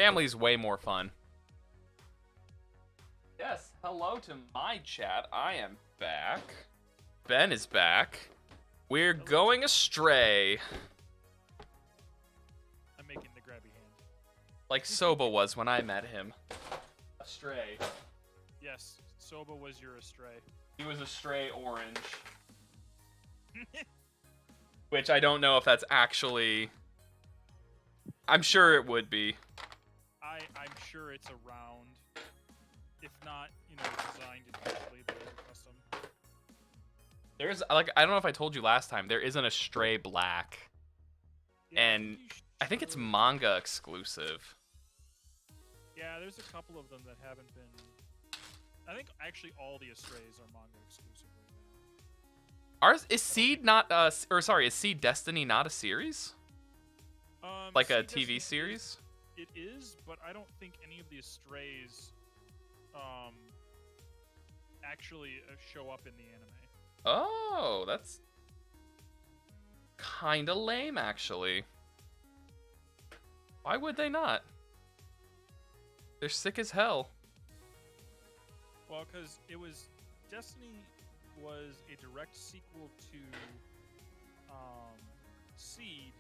Family's way more fun. Yes, hello to my chat. I am back. Ben is back. We're going astray. I'm making the grabby hand. Like Soba was when I met him. Astray. Yes, Soba was your Astray. He was Astray Orange. Which I don't know if that's actually... I'm sure it would be. I'm sure it's around. If not, designed individually, but it's custom. There's, like, I don't know if I told you last time, there is an Astray Black. Yeah, And I think it's manga exclusive. Yeah, there's a couple of them that haven't been... I think actually all the Astrays are manga exclusive right now. Is Seed not, is Seed Destiny not a series? Like a TV series? It is, but I don't think any of the Astrays actually show up in the anime. Oh, that's kinda lame, actually. Why would they not? They're sick as hell. Well, because Destiny was a direct sequel to Seed,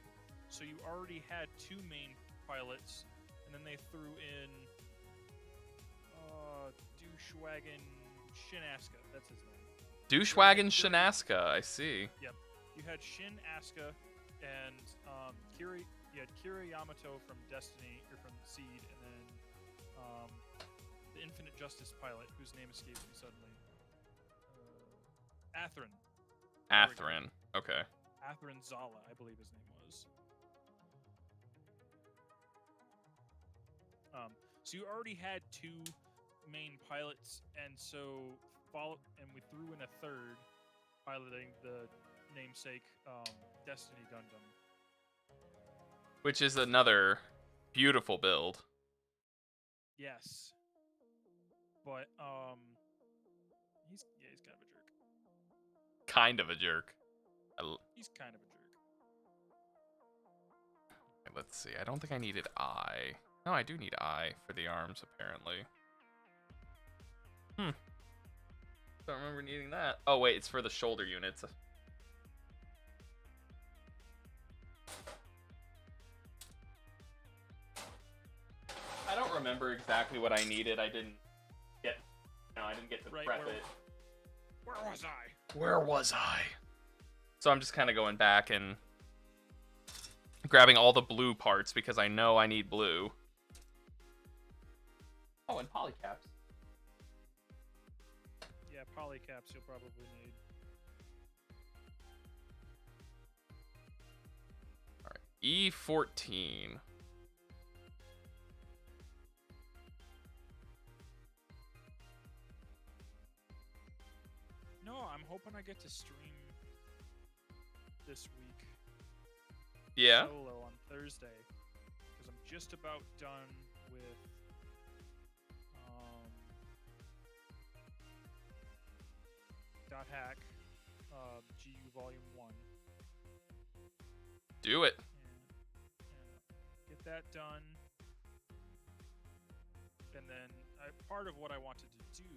so you already had two main pilots, and then they threw in Douchewagon Shin-Asuka, that's his name. Douchewagon Shin-Asuka, I see. Yep. You had Shin-Asuka and you had Kira Yamato from Destiny, or from Seed, and then the Infinite Justice pilot, whose name escapes me suddenly. Atherin. Atherin, okay. Atherin Zala, I believe his name was. So you already had two main pilots, and so we threw in a third, piloting the namesake Destiny Gundam. Which is another beautiful build. Yes. But he's kind of a jerk. Kind of a jerk. He's kind of a jerk. Let's see. I don't think I needed eye. No, I do need eye for the arms, apparently. Don't remember needing that. Oh, wait, it's for the shoulder units. I don't remember exactly what I needed. I didn't get to prep it. Where was I? Where was I? So I'm just kind of going back and grabbing all the blue parts because I know I need blue. Oh, and polycaps. Yeah, polycaps you'll probably need. Alright, E14. No, I'm hoping I get to stream this week. Yeah? Solo on Thursday. Because I'm just about done with .hack GU Volume 1. Do it. And get that done. And then part of what I wanted to do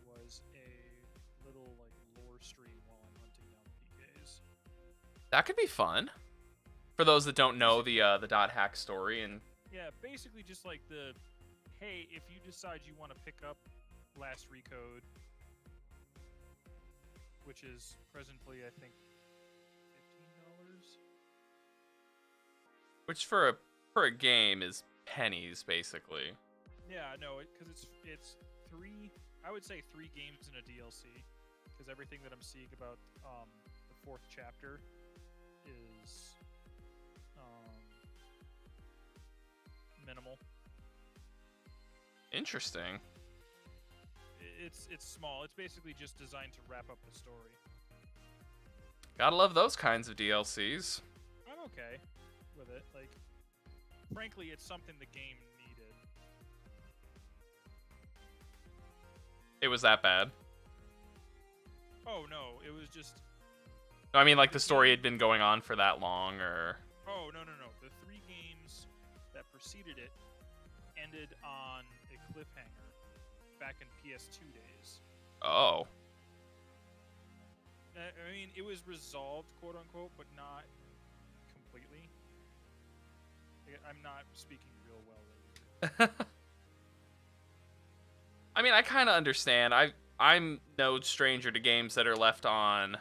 was a little lore stream while I'm hunting down PKs. That could be fun. For those that don't know the .hack story and yeah, basically just like hey, if you decide you want to pick up Last Recode, which is presently I think $15. which for a game is pennies basically. Yeah, no, because it's I would say 3 games in a DLC, because everything that I'm seeing about the 4th chapter is minimal. Interesting. It's small. It's basically just designed to wrap up the story. Gotta love those kinds of DLCs. I'm okay with it. Frankly, it's something the game needed. It was that bad? Oh no, it was just... No, I mean like the story had been going on for that long, or... Oh, no. The 3 games that preceded it ended on a cliffhanger back in PS2 days. Oh. I mean, it was resolved, quote unquote, but not completely. I'm not speaking real well lately. I mean, I kind of understand. I'm no stranger to games that are left on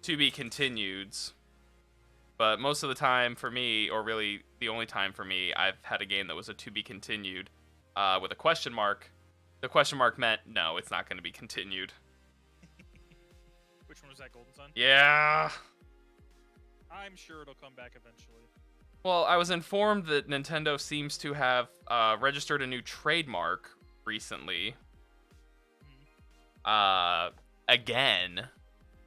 to be continueds. But most of the time for me, or really the only time for me, I've had a game that was a to be continued with a question mark. The question mark meant, no, it's not going to be continued. Which one was that, Golden Sun? Yeah. I'm sure it'll come back eventually. Well, I was informed that Nintendo seems to have registered a new trademark recently. Again.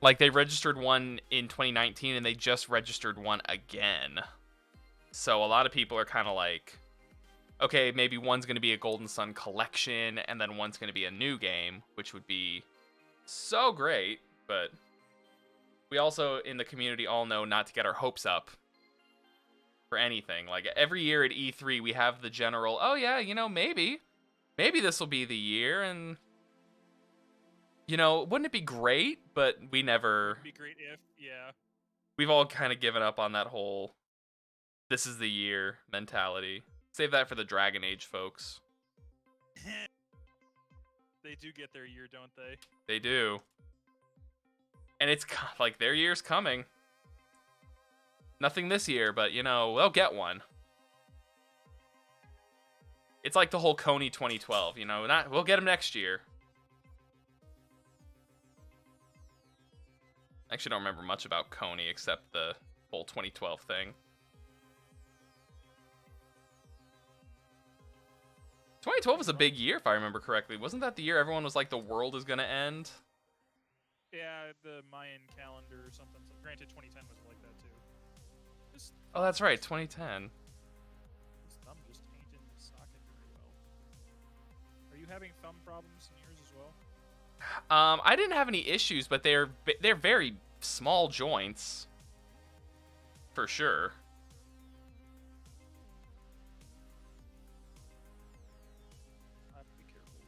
Like, they registered one in 2019, and they just registered one again. So a lot of people are kind of like, okay, maybe one's going to be a Golden Sun collection, and then one's going to be a new game, which would be so great. But we also, in the community, all know not to get our hopes up for anything. Like, every year at E3, we have the general, oh yeah, you know, maybe this will be the year, and you know, wouldn't it be great? But we never... It'd be great if, yeah. We've all kind of given up on that whole this is the year mentality. Save that for the Dragon Age folks. They do get their year, don't they? They do. And it's like their year's coming. Nothing this year, but you know, they'll get one. It's like the whole Coney 2012, you know, we'll get them next year. I actually don't remember much about Coney except the whole 2012 thing. 2012 was a big year, if I remember correctly. Wasn't that the year everyone was like, the world is gonna end? Yeah, the Mayan calendar or something. So, granted, 2010 was like that too. Oh, that's right, 2010. His thumb just ain't in the socket very well. Are you having thumb problems in yours as well? I didn't have any issues, but they're very small joints, for sure. I have to be careful.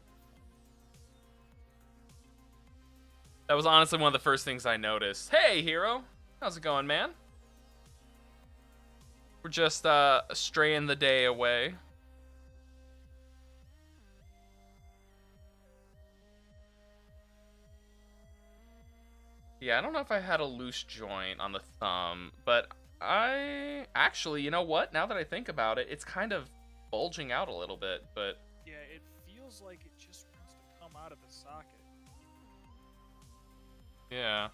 That was honestly one of the first things I noticed. Hey, Hero, how's it going, man? We're just straying the day away. Yeah, I don't know if I had a loose joint on the thumb, but I actually, you know what? Now that I think about it, it's kind of bulging out a little bit, but Yeah, it feels like it just wants to come out of the socket. yeah.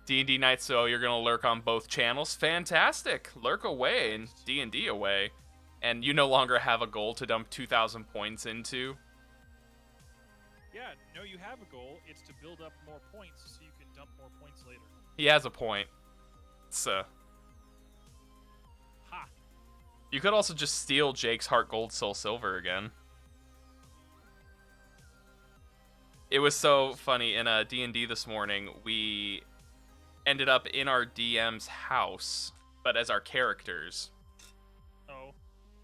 D&D Night, so you're gonna lurk on both channels? Fantastic! Lurk away and D&D away. And you no longer have a goal to dump 2,000 points into? Yeah, no, you have a goal. It's to build up more points so you can dump more points later. He has a point. It's, Ha! You could also just steal Jake's Heart Gold Soul Silver again. It was so funny. In a D&D this morning, we ended up in our DM's house, but as our characters. Oh.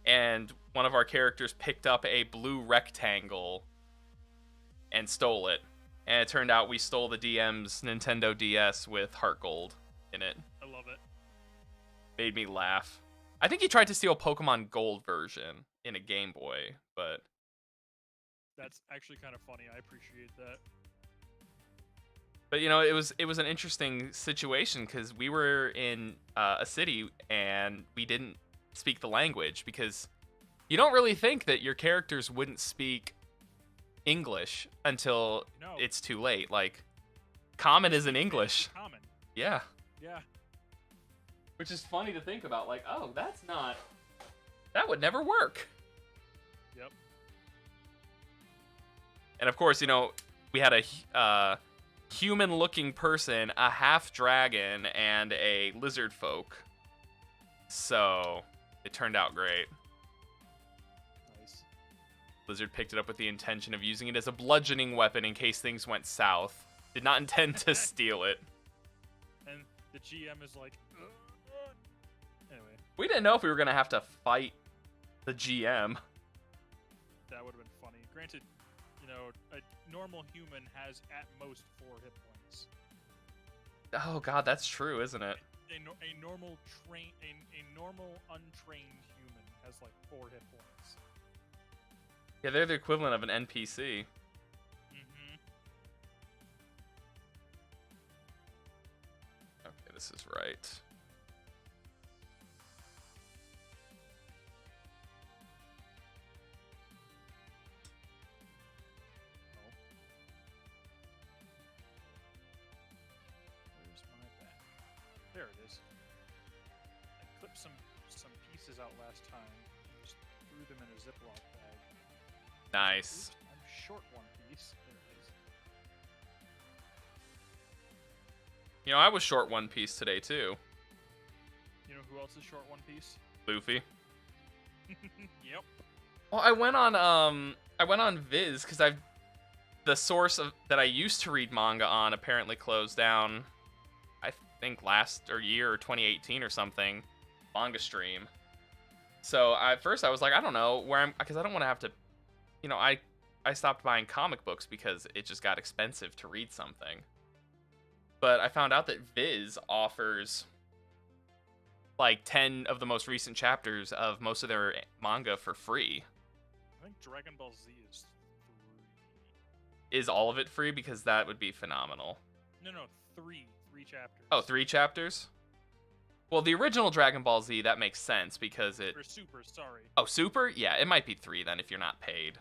And one of our characters picked up a blue rectangle and stole it. And it turned out we stole the DM's Nintendo DS with Heart Gold in it. I love it. Made me laugh. I think he tried to steal Pokemon Gold version in a Game Boy, but That's actually kind of funny. I appreciate that. But you know, it was an interesting situation because we were in a city and we didn't speak the language, because you don't really think that your characters wouldn't speak English until it's too late. Like, common is in English. Common. Yeah. Yeah. Which is funny to think about. Like, oh, that would never work. Yep. And of course, you know, we had a human-looking person, a half-dragon, and a lizard folk. So it turned out great. Nice. Lizard picked it up with the intention of using it as a bludgeoning weapon in case things went south. Did not intend to steal it. And the GM is like, anyway. We didn't know if we were gonna have to fight the GM. That would have been funny. Granted, you know, a normal human has at most 4 hit points. Oh god, that's true, isn't it? A normal untrained human has like 4 hit points. Yeah, they're the equivalent of an NPC. Mm-hmm. Okay, this is right. Where's my bag? There it is. I clipped some pieces out last time and just threw them in a Ziploc bag. Nice. Oops, I'm short 1 piece. There it is. You know, I was short One Piece today too. You know who else is short 1 piece? Luffy. Yep. Well, I went on Viz because the source that I used to read manga on apparently closed down. I think last year or 2018 or something. Manga stream. So at first I was like, I don't know where because I don't want to have to, you know, I stopped buying comic books because it just got expensive to read something. But I found out that Viz offers like 10 of the most recent chapters of most of their manga for free. I think Dragon Ball Z is 3. Is all of it free? Because that would be phenomenal. No, 3 chapters. Oh, 3 chapters? Well, the original Dragon Ball Z, that makes sense because it... Or Super, sorry. Oh, Super? Yeah, it might be 3 then if you're not paid.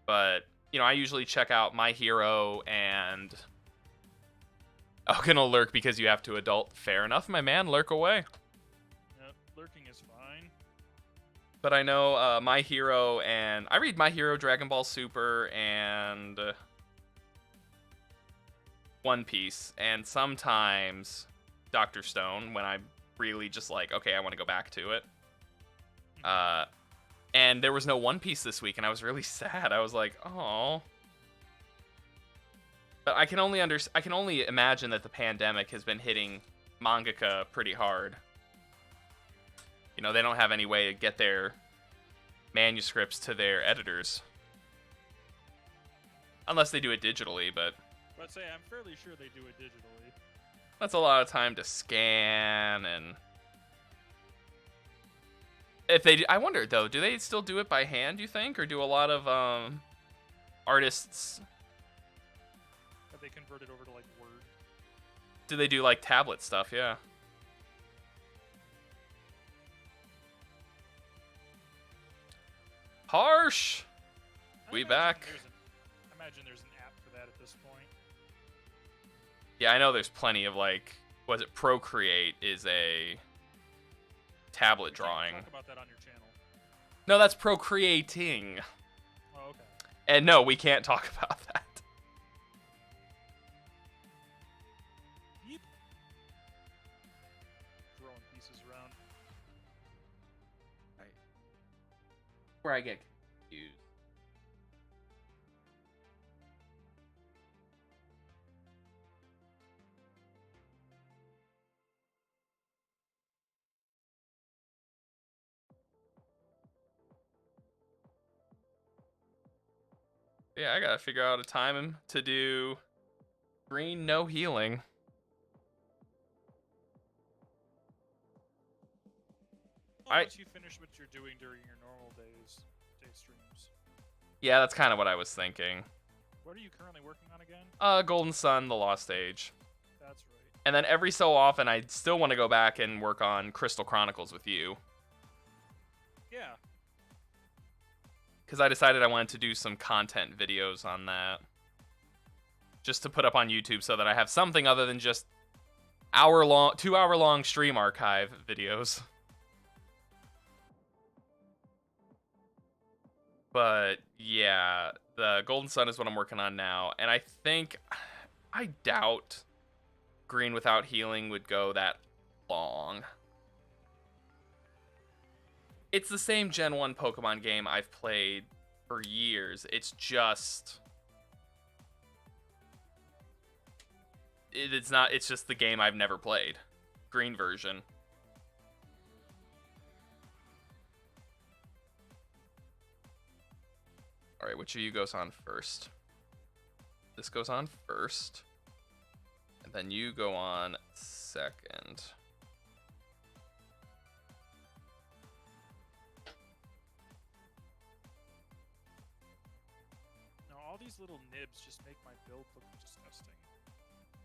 But, you know, I usually check out My Hero and... Oh, gonna lurk because you have to adult. Fair enough, my man. Lurk away. Lurking is fine. But I know My Hero and... I read My Hero, Dragon Ball Super, and... One Piece. And sometimes Dr. Stone when I'm really just like, okay, I want to go back to it. And there was no One Piece this week, and I was really sad. I was like, oh. But I can only imagine that the pandemic has been hitting mangaka pretty hard. You know, they don't have any way to get their manuscripts to their editors. Unless they do it digitally, but... Let's say I'm fairly sure they do it digitally. That's a lot of time to scan and... If they do, I wonder, though, do they still do it by hand, you think? Or do a lot of artists... Have they converted over to, like, Word? Do they do, like, tablet stuff? Yeah. Harsh! We back. I imagine there's an app for that at this point. Yeah, I know there's plenty of, like... Was it Procreate is a tablet drawing. Talk about that on your channel. No, that's procreating. Oh, okay. And no, we can't talk about that. Yeep. Throwing pieces around. Right. Where I get confused. Yeah, I gotta figure out a time to do green no healing. Well, once you finish what you're doing during your normal day streams. Yeah, that's kind of what I was thinking. What are you currently working on again? Golden Sun, The Lost Age. That's right. And then every so often, I still want to go back and work on Crystal Chronicles with you. Yeah. Because I decided I wanted to do some content videos on that. Just to put up on YouTube so that I have something other than just 2-hour-long stream archive videos. But yeah, the Golden Sun is what I'm working on now. And I doubt Green Without Healing would go that long. It's the same Gen 1 Pokemon game I've played for years. It's just... It's just the game I've never played. Green version. All right, which of you goes on first? This goes on first. And then you go on second. Now, all these little nibs just make my build look disgusting.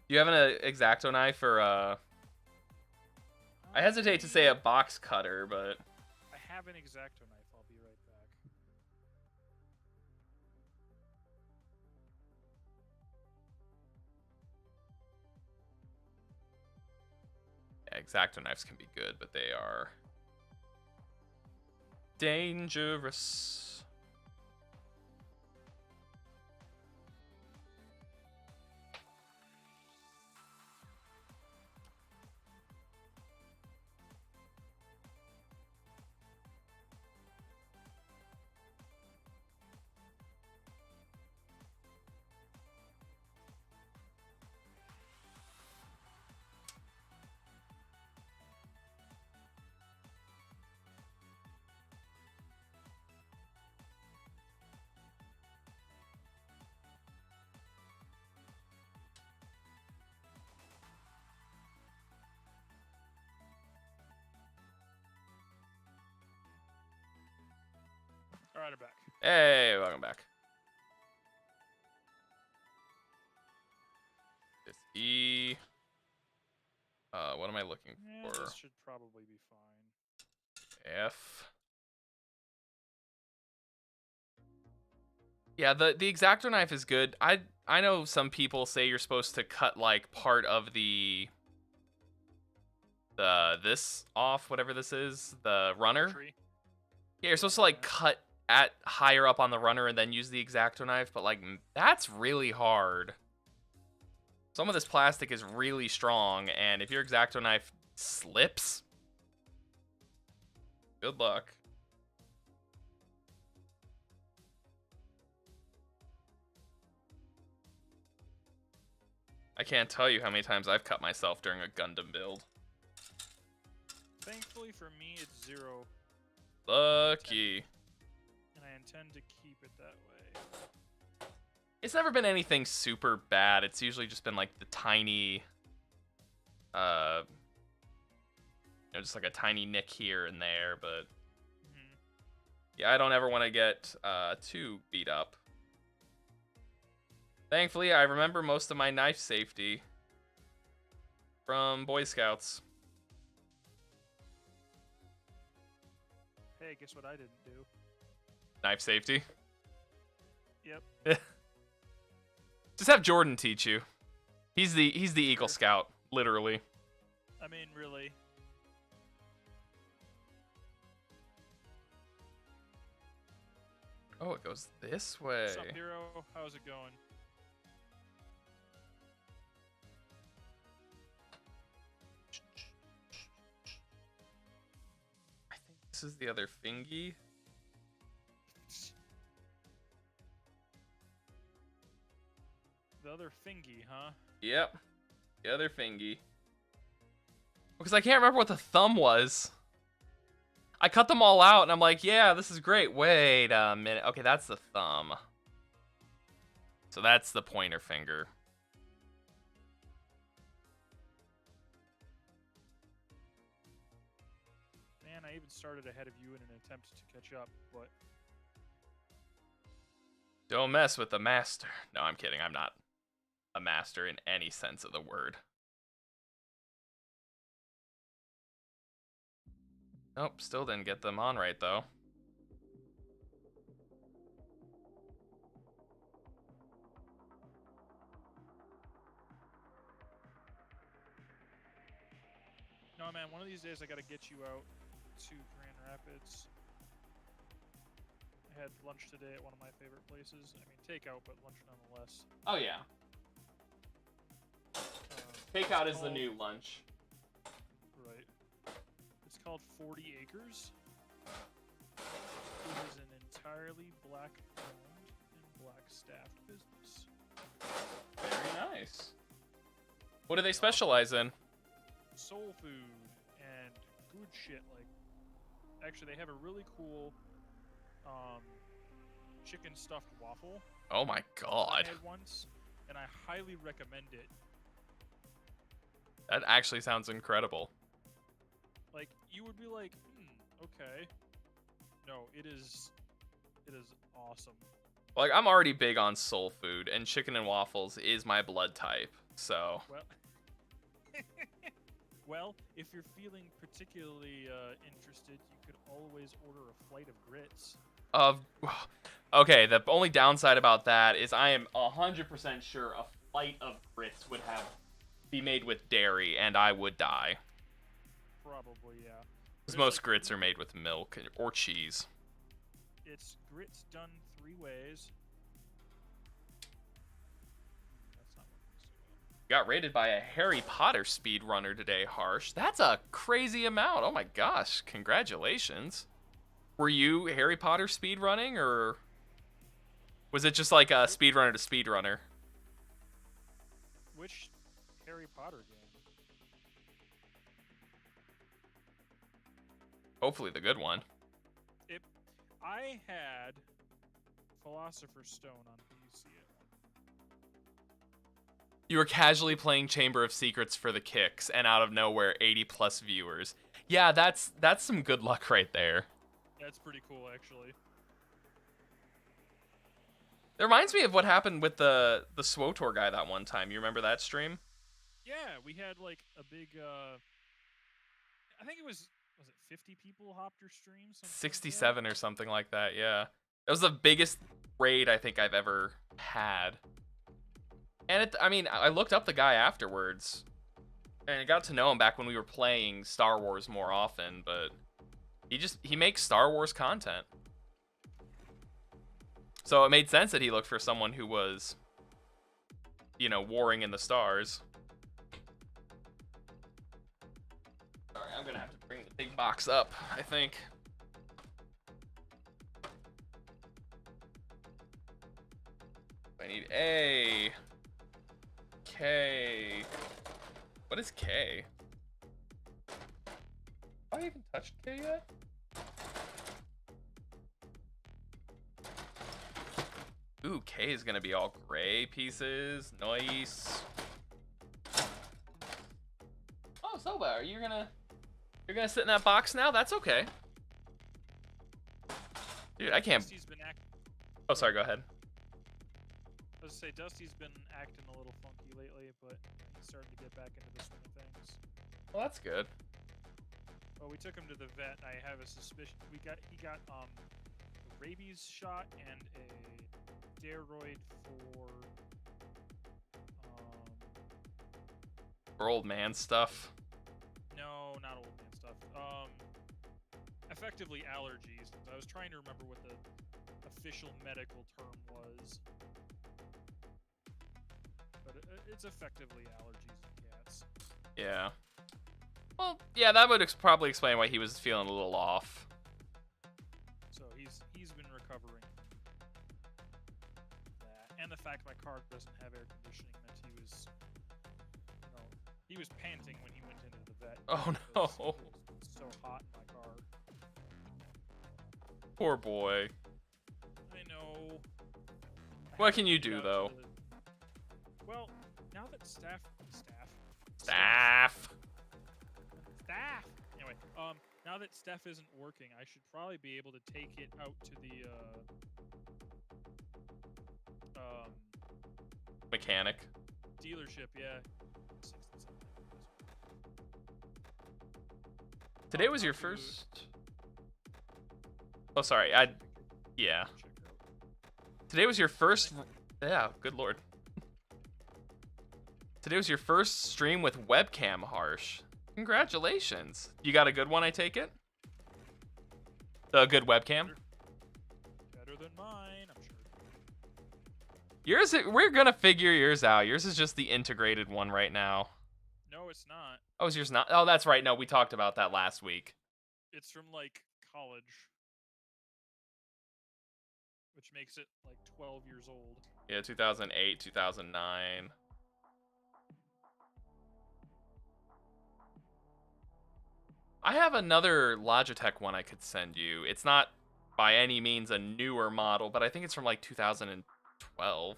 You have an X-Acto knife or I hesitate to say a box cutter, but I have an X-Acto knife. I'll be right back. yeah, X-Acto knives can be good, but they are dangerous. All right, I'm back. Hey, welcome back. It's E. What am I looking Yeah, for? this should probably be fine. F. Yeah, the X-Acto knife is good. I know some people say you're supposed to cut like part of the this off, whatever this is, the runner. Tree. Yeah, you're supposed to like cut at higher up on the runner and then use the X-Acto knife, but like that's really hard. Some of this plastic is really strong, and if your X-Acto knife slips, good luck. I can't tell you how many times I've cut myself during a Gundam build. Thankfully for me, it's 0. Lucky. And I intend to keep it that way. It's never been anything super bad. It's usually just been like the tiny, just like a tiny nick here and there. But yeah, I don't ever want to get too beat up. Thankfully, I remember most of my knife safety from Boy Scouts. Hey, guess what I didn't do? Knife safety. Yep. Just have Jordan teach you. He's the Eagle Scout, literally. I mean, really. Oh, it goes this way. What's up, Hero? How's it going? I think this is the other fingy. The other fingy, huh? Yep. The other fingy. Because I can't remember what the thumb was. I cut them all out, and I'm like, yeah, this is great. Wait a minute. Okay, that's the thumb. So that's the pointer finger. Man, I even started ahead of you in an attempt to catch up, but... Don't mess with the master. No, I'm kidding. I'm not a master in any sense of the word. Nope, still didn't get them on right, though. No, man, one of these days I gotta get you out to Grand Rapids. I had lunch today at one of my favorite places. I mean, takeout, but lunch nonetheless. Oh, yeah. Takeout is the new lunch. Right. It's called 40 Acres. It is an entirely black-owned and black-staffed business. Very nice. What do they specialize in? Soul food and good shit. Like, actually, they have a really cool chicken stuffed waffle. Oh my god. I had once, and I highly recommend it. That actually sounds incredible. Like, you would be like, okay. No, it is awesome. Like, I'm already big on soul food, and chicken and waffles is my blood type, so... Well, well, if you're feeling particularly interested, you could always order a flight of grits. Okay, the only downside about that is I am 100% sure a flight of grits would be made with dairy, and I would die. Probably, yeah. Because most grits are made with milk or cheese. It's grits done 3 ways. That's not working so well. Got rated by a Harry Potter speedrunner today, Harsh. That's a crazy amount. Oh my gosh, congratulations. Were you Harry Potter speedrunning, or was it just like a speedrunner to speedrunner? Which Harry Potter game? Hopefully the good one. I had Philosopher's Stone on PC. You were casually playing Chamber of Secrets for the kicks, and out of nowhere, 80+ viewers. Yeah, that's some good luck right there. That's pretty cool, actually. It reminds me of what happened with the SWOTOR guy that one time. You remember that stream? Yeah, we had like a big. I think it was it 50 people hopped your stream? 67 or something like that. Yeah, it was the biggest raid I think I've ever had. And I mean, I looked up the guy afterwards, and I got to know him back when we were playing Star Wars more often. But he makes Star Wars content. So it made sense that he looked for someone who was, warring in the stars. Sorry, I'm gonna have to bring the big box up, I think. I need A. K. What is K? Have I even touched K yet? Ooh, K is gonna be all gray pieces. Nice. Oh, Soba, you're gonna sit in that box now? That's okay. Dude, I can't. Oh, sorry. Go ahead. I was gonna say Dusty's been acting a little funky lately, but he's starting to get back into the swing of things. Well, that's good. Well, we took him to the vet. And I have a suspicion he got a rabies shot and a steroid for old man stuff. No, not old man stuff. Effectively allergies. I was trying to remember what the official medical term was, but it's effectively allergies in cats. Yeah. Well, yeah, that would probably explain why he was feeling a little off. So he's been recovering from that, and the fact my car doesn't have air conditioning meant he was panting when he went into the vet. Oh no! It was so hot in my car. Poor boy. I know. What can you do though? Well, now that staff. Anyway, now that Steph isn't working, I should probably be able to take it out to the Mechanic. dealership. Yeah. Today was your first. Oh, sorry. Yeah. Today was your first. Yeah. Good lord. Today was your first stream with webcam, Harsh. Congratulations. You got a good one, I take it? A good webcam? Better than mine, I'm sure. Yours, we're gonna figure yours out. Yours is just the integrated one right now. No, it's not. Oh, is yours not? Oh, that's right. No, we talked about that last week. It's from, like, college. Which makes it, like, 12 years old. Yeah, 2008, 2009. I have another Logitech one I could send you. It's not by any means a newer model, but I think it's from like 2012.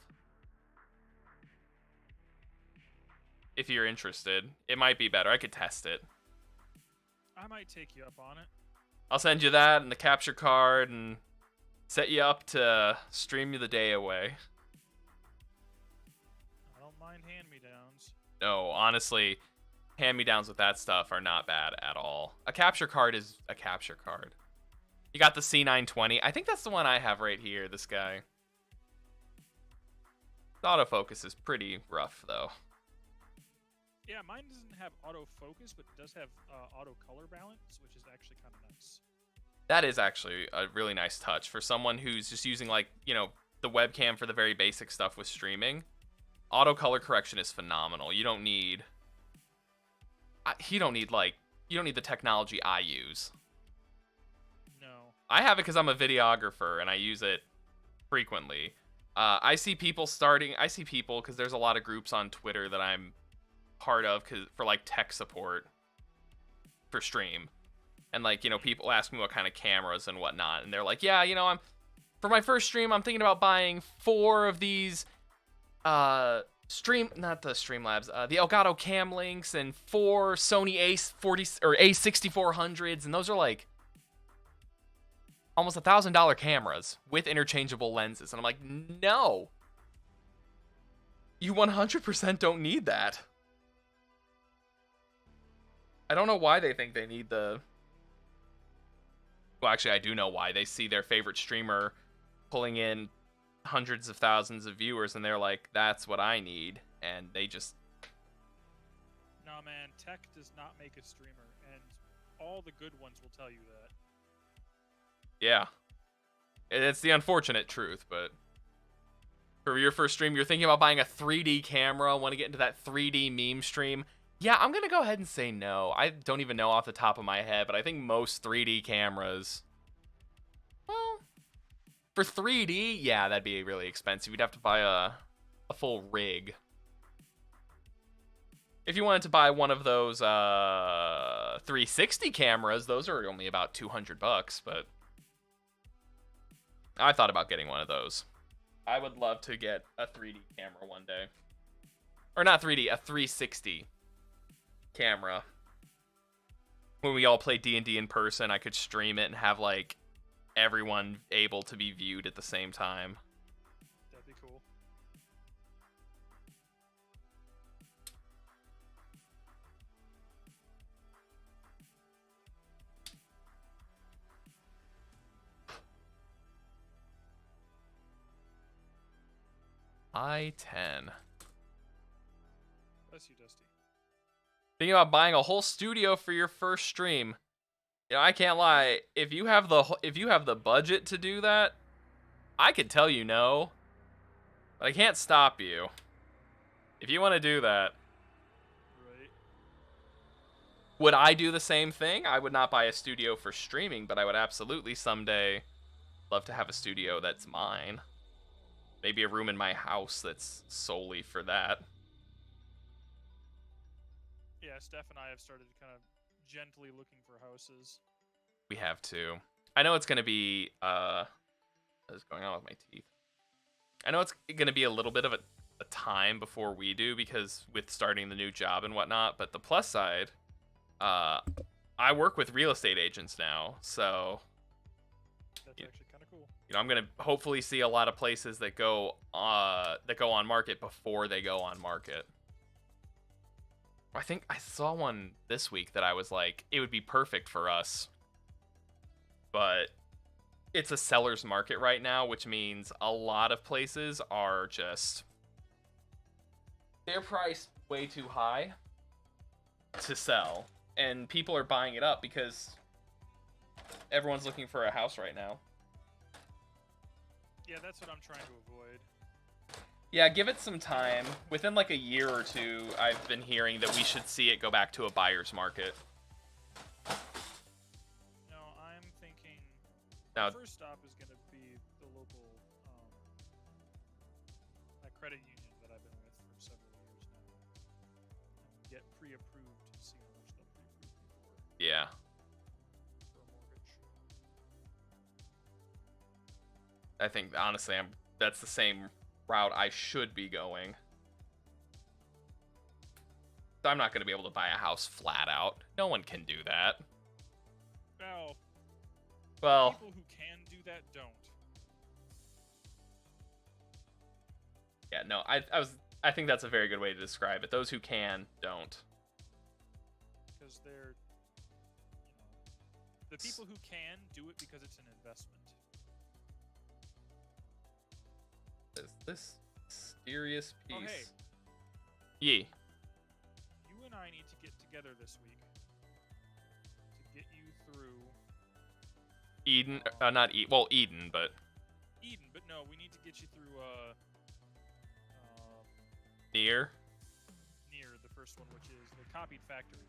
If you're interested, it might be better. I could test it. I might take you up on it. I'll send you that and the capture card and set you up to stream you the day away. I don't mind hand-me-downs. No, honestly, hand-me-downs with that stuff are not bad at all. A capture card is a capture card. You got the C920. I think that's the one I have right here, this guy. The autofocus is pretty rough, though. Yeah, mine doesn't have autofocus, but it does have auto color balance, which is actually kind of nice. That is actually a really nice touch for someone who's just using, like, you know, the webcam for the very basic stuff with streaming. Auto color correction is phenomenal. You don't need... you don't need the technology I use. No. I have it because I'm a videographer, and I use it frequently. I see people because there's a lot of groups on Twitter that I'm part of for like tech support for stream, and like, you know, people ask me what kind of cameras and whatnot, and they're like, yeah, you know, for my first stream I'm thinking about buying 4 of these the Elgato Cam Links and 4 Sony A40 or A6400s, and those are like almost $1,000 cameras with interchangeable lenses, and I'm like, no, you 100% don't need that. I don't know why they think they need the... Well, actually, I do know why. They see their favorite streamer pulling in hundreds of thousands of viewers, and they're like, that's what I need. And they just... Nah, man, tech does not make a streamer, and all the good ones will tell you that. Yeah. It's the unfortunate truth, but... For your first stream, you're thinking about buying a 3D camera, want to get into that 3D meme stream... Yeah, I'm going to go ahead and say no. I don't even know off the top of my head, but I think most 3D cameras... Well, for 3D, yeah, that'd be really expensive. You'd have to buy a full rig. If you wanted to buy one of those 360 cameras, those are only about $200, but... I thought about getting one of those. I would love to get a 3D camera one day. Or not 3D, a 360 camera. When we all play D&D in person, I could stream it and have like everyone able to be viewed at the same time. That'd be cool. I-10. Bless you, Dusty. Thinking about buying a whole studio for your first stream. You know, I can't lie. If you have the budget to do that, I could tell you no. But I can't stop you. If you want to do that. Right. Would I do the same thing? I would not buy a studio for streaming, but I would absolutely someday love to have a studio that's mine. Maybe a room in my house that's solely for that. Yeah, Steph and I have started kind of gently looking for houses. We have to. I know it's going to be... what is going on with my teeth? I know it's going to be a little bit of a time before we do, because with starting the new job and whatnot, but the plus side, I work with real estate agents now, so... That's actually kind of cool. You know, I'm going to hopefully see a lot of places that go on market before they go on market. I think I saw one this week that I was like, it would be perfect for us. But it's a seller's market right now, which means a lot of places are just... They're priced way too high to sell. And people are buying it up because everyone's looking for a house right now. Yeah, that's what I'm trying to avoid. Yeah, give it some time. Within like a year or two, I've been hearing that we should see it go back to a buyer's market. No, I'm thinking Now, the first stop is going to be the local credit union that I've been with for several years now. And get pre-approved to see how much they'll pre-approve me for. yeah. For a mortgage. I think honestly, that's the same route I should be going. I'm not gonna be able to buy a house flat out. No one can do that. Well, people who can do that don't. Yeah, no, I think that's a very good way to describe it. Those who can don't. Because they're, the people who can do it because it's an investment. This mysterious piece. Oh, hey. Yee. You and I need to get together this week to get you through Eden, not Eden. Well, Eden, but Eden. But no, we need to get you through Nier, the first one, which is the copied factory.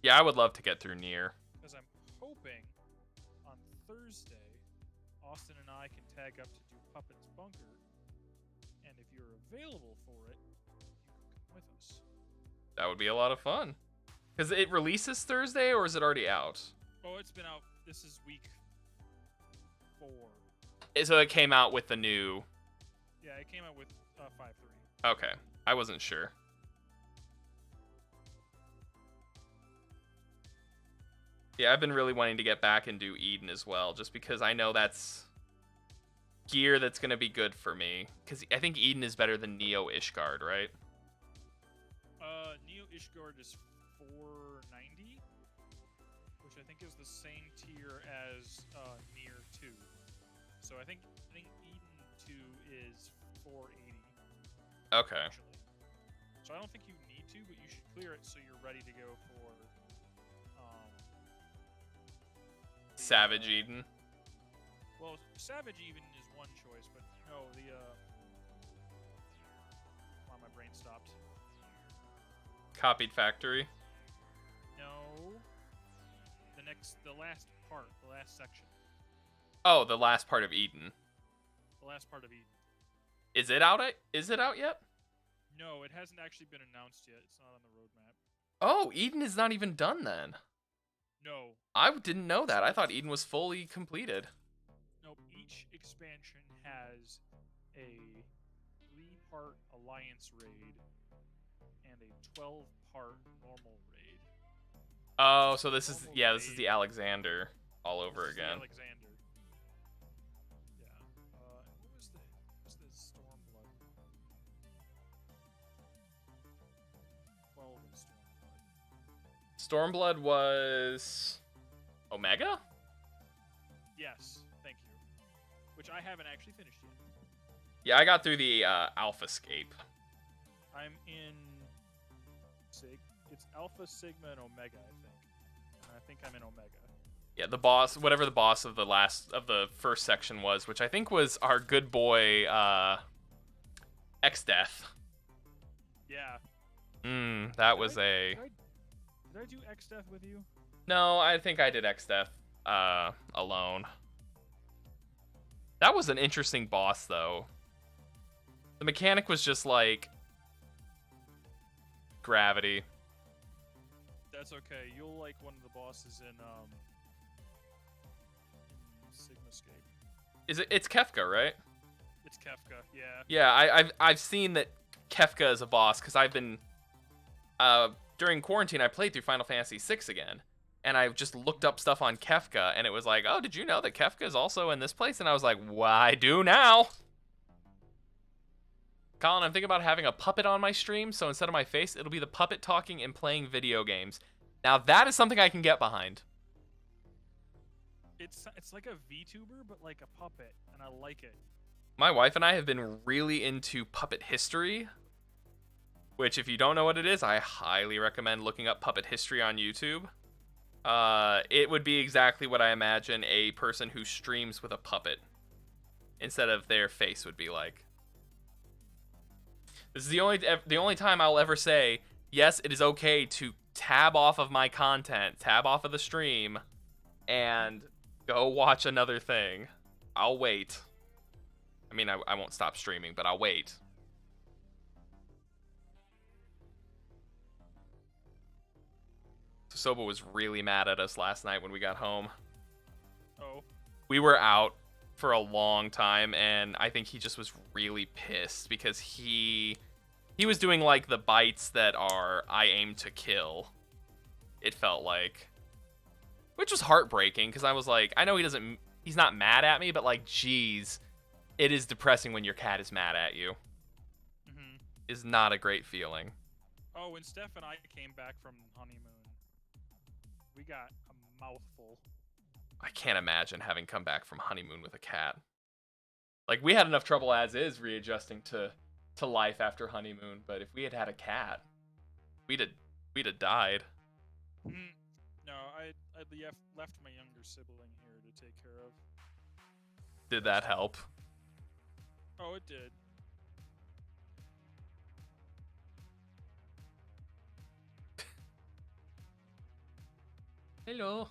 Yeah, I would love to get through Nier. Because I'm hoping on Thursday, Austin and I can tag up to do Puppet's Bunker, and if you're available for it, you can come with us. That would be a lot of fun. Because it releases Thursday, or is it already out? Oh, it's been out. This is week 4. So it came out with the new... Yeah, it came out with 5.3. Okay, I wasn't sure. Yeah, I've been really wanting to get back and do Eden as well, just because I know that's gear that's going to be good for me. Because I think Eden is better than Neo Ishgard, right? Neo Ishgard is 490, which I think is the same tier as Nier 2. So I think Eden 2 is 480. Okay. Actually. So I don't think you need to, but you should clear it so you're ready to go for Savage Eden. Well, Savage Eden is one choice, but no, wow, my brain stopped. Copied Factory. No. The last part, the last section. Oh, the last part of Eden. The last part of Eden. Is it out? Is it out yet? No, it hasn't actually been announced yet. It's not on the roadmap. Oh, Eden is not even done then. No. I didn't know that. I thought Eden was fully completed. Nope. Each expansion has a 3-part Alliance raid and a 12-part normal raid. Oh, so this is this is the Alexander all over again. Alexander. Yeah. What was the Stormblood? 12 is Stormblood. Stormblood was Omega? Yes, thank you. Which I haven't actually finished yet. Yeah, I got through the Alpha Scape. I'm in it's Alpha, Sigma, and Omega, I think. And I think I'm in Omega. Yeah, the boss, whatever the boss of the first section was, which I think was our good boy X-Death. Yeah. That was a... Did I do X-Death with you? No, I think I did X-Death alone. That was an interesting boss, though. The mechanic was just like... gravity. That's okay. You'll like one of the bosses in Sigmascape. It's Kefka, right? It's Kefka, yeah. Yeah, I've seen that Kefka is a boss, because I've been... during quarantine, I played through Final Fantasy VI again, and I just looked up stuff on Kefka, and it was like, oh, did you know that Kefka is also in this place? And I was like, well, I do now! Colin, I'm thinking about having a puppet on my stream, so instead of my face, it'll be the puppet talking and playing video games. Now, that is something I can get behind. It's like a VTuber, but like a puppet, and I like it. My wife and I have been really into puppet history, which, if you don't know what it is, I highly recommend looking up puppet history on YouTube. It would be exactly what I imagine a person who streams with a puppet instead of their face would be like. This is the only time I'll ever say, yes, it is okay to tab off of my content, tab off of the stream, and go watch another thing. I'll wait. I mean, I won't stop streaming, but I'll wait. Soba was really mad at us last night when we got home. Oh. We were out for a long time, and I think he just was really pissed because he was doing like the bites that are I aim to kill. It felt like, which was heartbreaking because I was like, I know he's not mad at me, but like, geez, it is depressing when your cat is mad at you. Mm-hmm. Is not a great feeling. Oh, when Steph and I came back from honeymoon, we got a mouthful. I can't imagine having come back from honeymoon with a cat. Like, we had enough trouble as is readjusting to life after honeymoon, but if we had had a cat, we'd have died. No, I left my younger sibling here to take care of. Did that help? Oh, it did. Hello.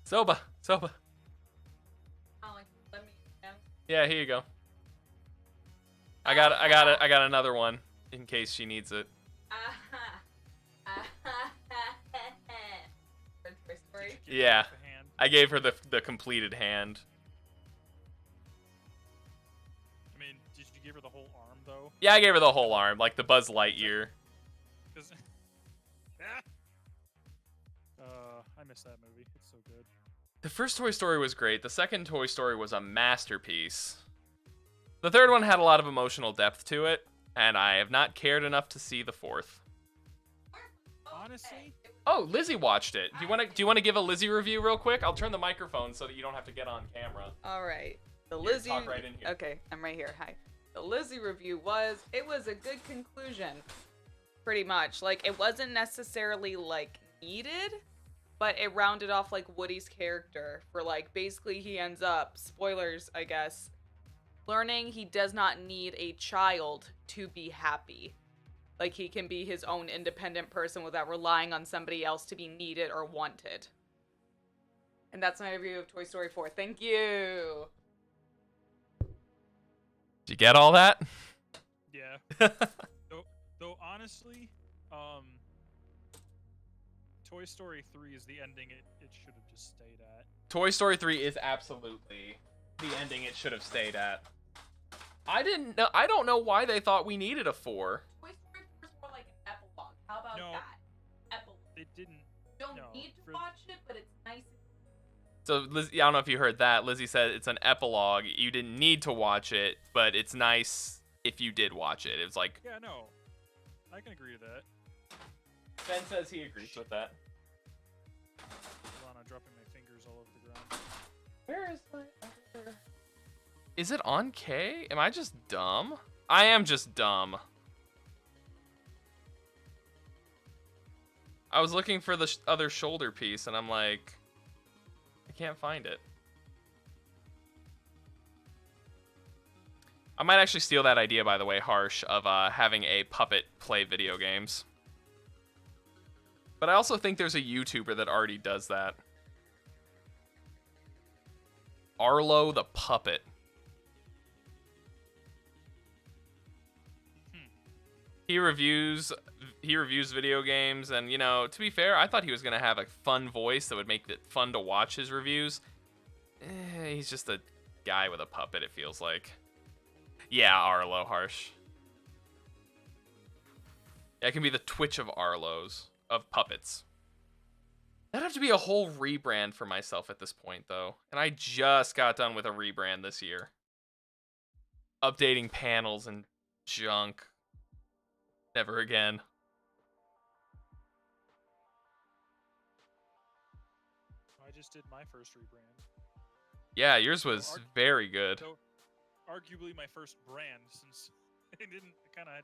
Soba. Oh, let me know. Yeah, here you go. I got another one in case she needs it. Toy Story. Yeah, I gave her the completed hand. I mean, did you give her the whole arm though? Yeah, I gave her the whole arm, like the Buzz Lightyear. Because I miss that movie. It's so good. The first Toy Story was great. The second Toy Story was a masterpiece. The third one had a lot of emotional depth to it, and I have not cared enough to see the fourth. Honestly, Oh, Lizzie watched it. Do you want to give a Lizzie review real quick? I'll turn the microphone so that you don't have to get on camera. All right. The Here, Lizzie. talk right in here. Okay, I'm right here. Hi. The Lizzie review was a good conclusion, pretty much. Like, it wasn't necessarily like needed, but it rounded off like Woody's character for like basically he ends up, spoilers I guess, learning he does not need a child to be happy. Like, he can be his own independent person without relying on somebody else to be needed or wanted. And that's my review of Toy Story 4. Thank you. Did you get all that? yeah. Though honestly, Toy Story 3 is the ending it should have just stayed at. Toy Story 3 is absolutely the ending it should have stayed at. I don't know why they thought we needed a 4. Toy Story 4 is more like an epilogue. How about No, that? Epilogue. They didn't. Don't no, need to for- watch it, but it's nice. So, Lizzie, I don't know if you heard that. Lizzie said it's an epilogue. You didn't need to watch it, but it's nice if you did watch it. It was like... Yeah, no. I can agree to that. Ben says he agrees with that. Hold on, I'm dropping my fingers all over the ground. Where is my other... Is it on K? Am I just dumb? I am just dumb. I was looking for the other shoulder piece, and I'm like... I can't find it. I might actually steal that idea, by the way, Harsh, of having a puppet play video games. But I also think there's a YouTuber that already does that. Arlo the Puppet. He reviews video games, and, you know, to be fair, I thought he was going to have a fun voice that would make it fun to watch his reviews. He's just a guy with a puppet, it feels like. Yeah, Arlo, Harsh. That can be the Twitch of Arlos, of puppets. That'd have to be a whole rebrand for myself at this point, though. And I just got done with a rebrand this year. Updating panels and junk. Never again. I just did my first rebrand. Yeah, yours was very good. So, arguably my first brand, since I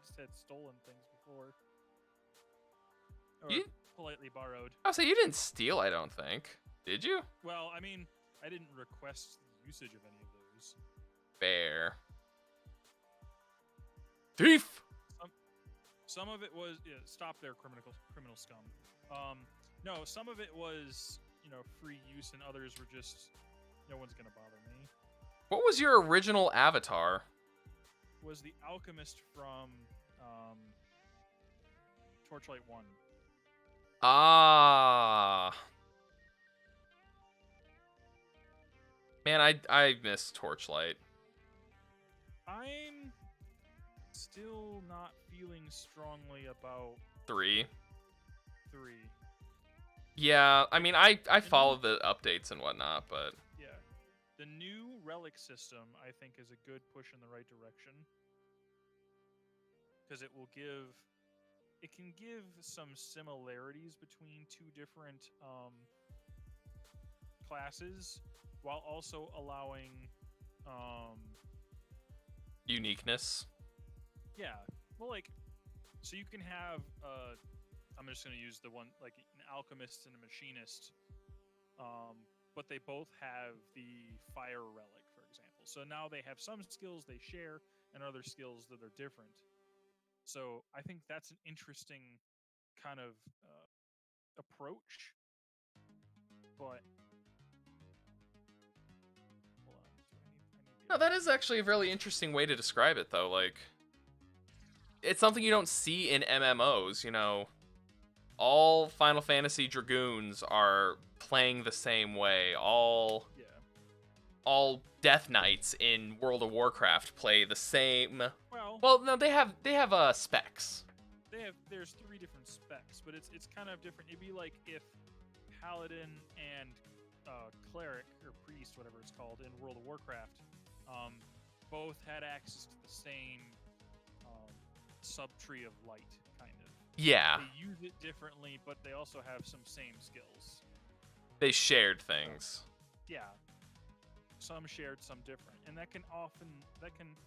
just had stolen things before. Or You- politely borrowed. I'll say you didn't steal, I don't think. Did you? Well, I mean, I didn't request the usage of any of those. Fair. Thief! Some of it was stop there, criminal scum. No, some of it was free use, and others were just no one's gonna bother me. What was your original avatar? Was the alchemist from Torchlight 1? Ah. Man, I miss Torchlight. I'm still not feeling strongly about 3. 3. Yeah, I mean, I follow the updates and whatnot, but Yeah. The new relic system, I think, is a good push in the right direction. Because it can give some similarities between two different classes, while also allowing, uniqueness. yeah, well, like, so you can have, I'm just gonna use the one, like, an alchemist and a machinist, but they both have the fire relic, for example. So now they have some skills they share and other skills that are different. So I think that's an interesting kind of approach. But hold on, I need No, that is actually a really interesting way to describe it, though. Like, it's something you don't see in MMOs, you know. All Final Fantasy Dragoons are playing the same way. All Death Knights in World of Warcraft play the same. Well, no, they have specs. There's 3 different specs, but it's kind of different. It'd be like if Paladin and Cleric or Priest, whatever it's called, in World of Warcraft, both had access to the same subtree of light, kind of. Yeah. They use it differently, but they also have some same skills. They shared things. Yeah. Some shared, some different. And that can,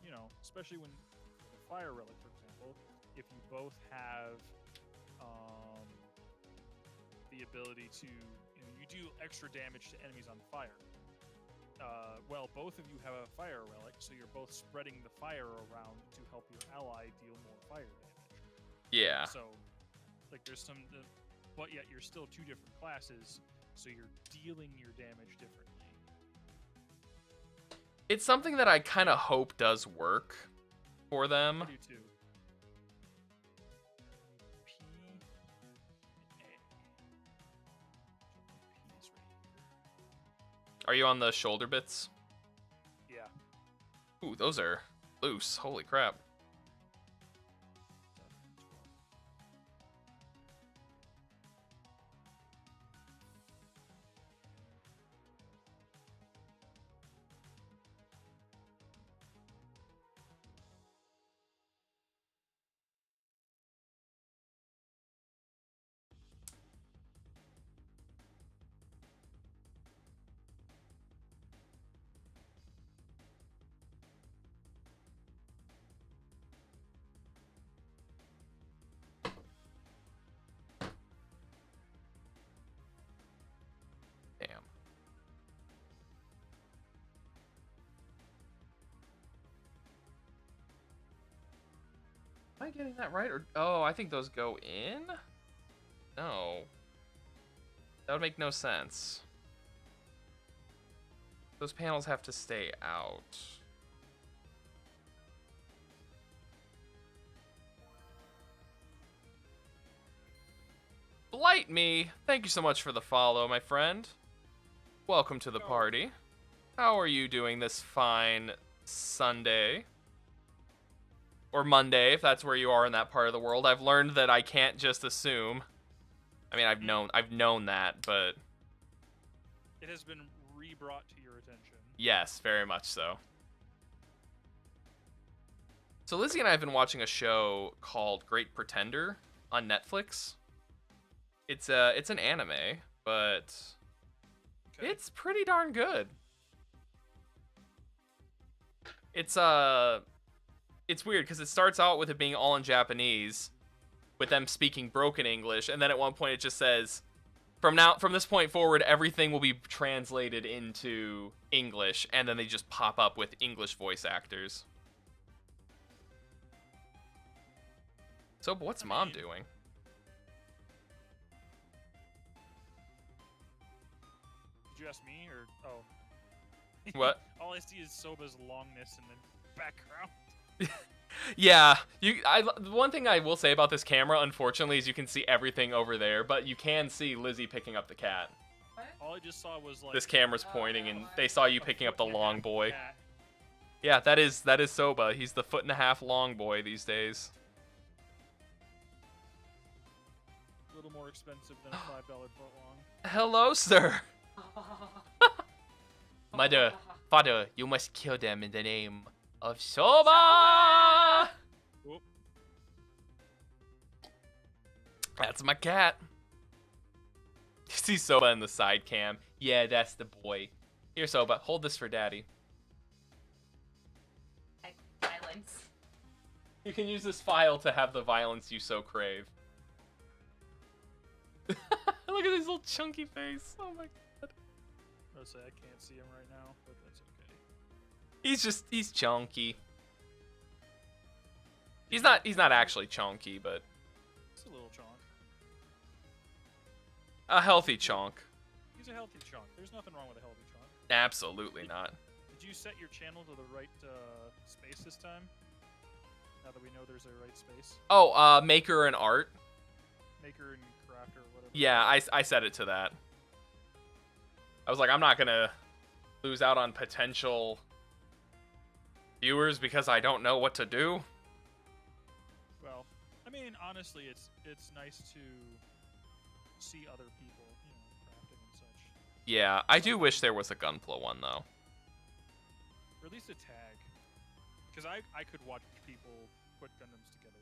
you know, especially when the Fire Relic, for example, if you both have the ability to, you know, you do extra damage to enemies on fire. Well, both of you have a Fire Relic, so you're both spreading the fire around to help your ally deal more fire damage. Yeah. So, like, there's some, but yet you're still 2 different classes, so you're dealing your damage differently. It's something that I kind of hope does work for them. I do too. Are you on the shoulder bits? Yeah. Ooh, those are loose. Holy crap. Damn. Am I getting that right? Or oh, I think those go in? No. That would make no sense. Those panels have to stay out. Blight me! Thank you so much for the follow, my friend. Welcome to the party. How are you doing this fine Sunday? Or Monday, if that's where you are in that part of the world. I've learned that I can't just assume. I mean, I've known that, but it has been re-brought to your attention. Yes, very much so. So Lizzie and I have been watching a show called Great Pretender on Netflix. It's an anime, but it's pretty darn good. It's weird because it starts out with it being all in Japanese, with them speaking broken English, and then at one point it just says, from this point forward, everything will be translated into English, and then they just pop up with English voice actors. So what's Mom doing? Did you ask me, or oh? What? All I see is Soba's longness in the background. Yeah, the one thing I will say about this camera, unfortunately, is you can see everything over there, but you can see Lizzie picking up the cat. What? All I just saw was like This camera's pointing, and they saw you picking up the long boy. cat. Yeah, that is Soba. He's the 1.5 foot long boy these days. A little more expensive than a $5 foot long. Hello, sir. Mother, father, you must kill them in the name of Soba. Oop. That's my cat. You see Soba in the side cam. Yeah, that's the boy. Here, Soba, hold this for daddy. Violence. You can use this file to have the violence you so crave. Look at his little chunky face. Oh my god. I was say I can't see him right now, but that's okay. He's chunky. He's not actually chunky, but It's a little chonk. a healthy chunk. He's a healthy chonk. There's nothing wrong with a healthy chonk. Absolutely not. Did you set your channel to the right space this time? Now that we know there's a right space. Oh, maker and art. Maker and crafter or whatever. Yeah, I set it to that. I was like, I'm not gonna lose out on potential viewers because I don't know what to do. Well, I mean, honestly, it's nice to see other people, crafting and such. Yeah, I do wish there was a Gunpla one though. Or at least a tag. Because I could watch people put Gundams together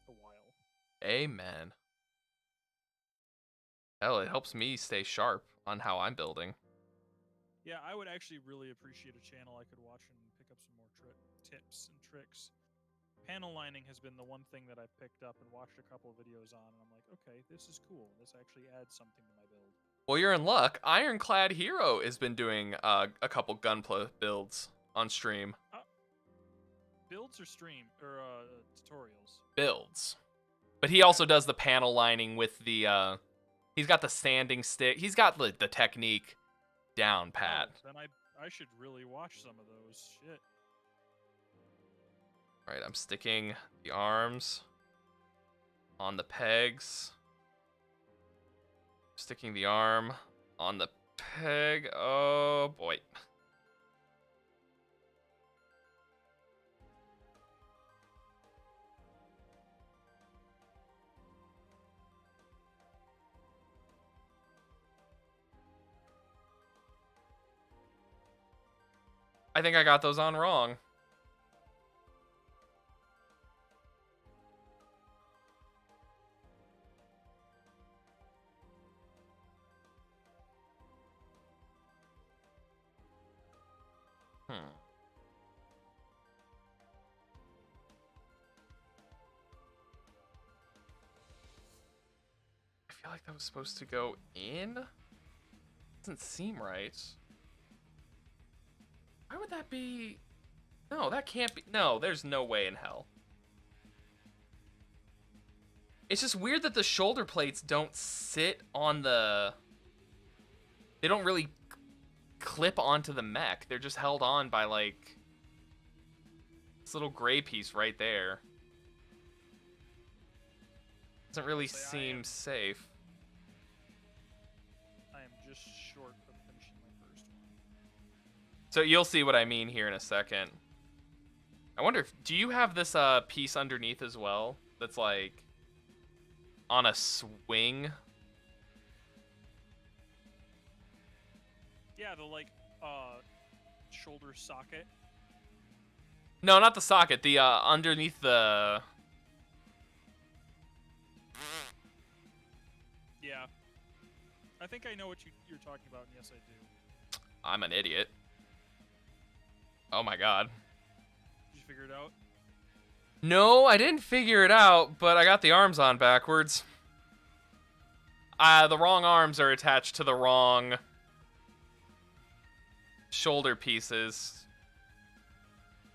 for a while. Amen. Hell, it helps me stay sharp on how I'm building. Yeah, I would actually really appreciate a channel I could watch and pick up some more tips and tricks. Panel lining has been the one thing that I've picked up and watched a couple of videos on, and I'm like, okay, this is cool. This actually adds something to my build. Well, you're in luck. Ironclad Hero has been doing a couple Gunpla builds on stream. Builds or stream or tutorials? Builds. But he also does the panel lining with the he's got the sanding stick. He's got the technique down pat. Oh, then I should really watch some of those. Shit. All right, I'm sticking the arms on the pegs. Sticking the arm on the peg. Oh boy. I think I got those on wrong. I feel like that was supposed to go in? Doesn't seem right. Why would that be? No, that can't be. No, there's no way in hell. It's just weird that the shoulder plates don't sit on the... They don't really clip onto the mech. They're just held on by, like, this little gray piece right there. Doesn't really seem safe. I am just short of finishing my first one. So you'll see what I mean here in a second. I wonder if... Do you have this piece underneath as well? That's, like, on a swing? Yeah, the, like, shoulder socket. No, not the socket. The, underneath the... Yeah. I think I know what you're talking about, and yes, I do. I'm an idiot. Oh my god. Did you figure it out? No, I didn't figure it out, but I got the arms on backwards. The wrong arms are attached to the wrong shoulder pieces.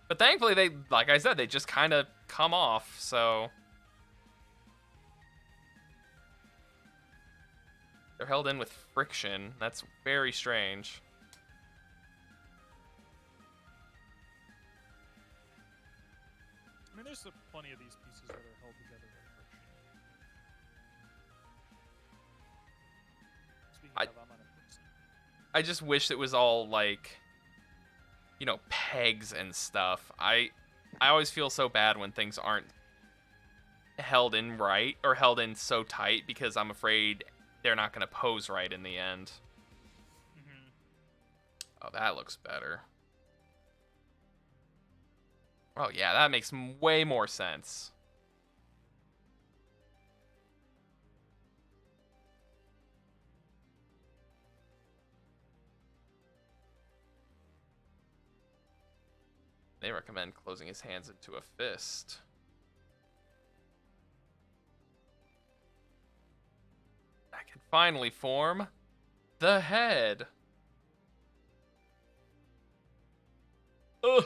But thankfully, they, like I said, they just kind of come off, so... They're held in with friction. That's very strange. I mean, there's plenty of these pieces that are held together by friction. Speaking of I just wish it was all like, you know, pegs and stuff. I always feel so bad when things aren't held in right or held in so tight because I'm afraid they're not going to pose right in the end. Mm-hmm. Oh, that looks better. Oh, yeah, that makes way more sense. They recommend closing his hands into a fist. I can finally form the head. Ugh.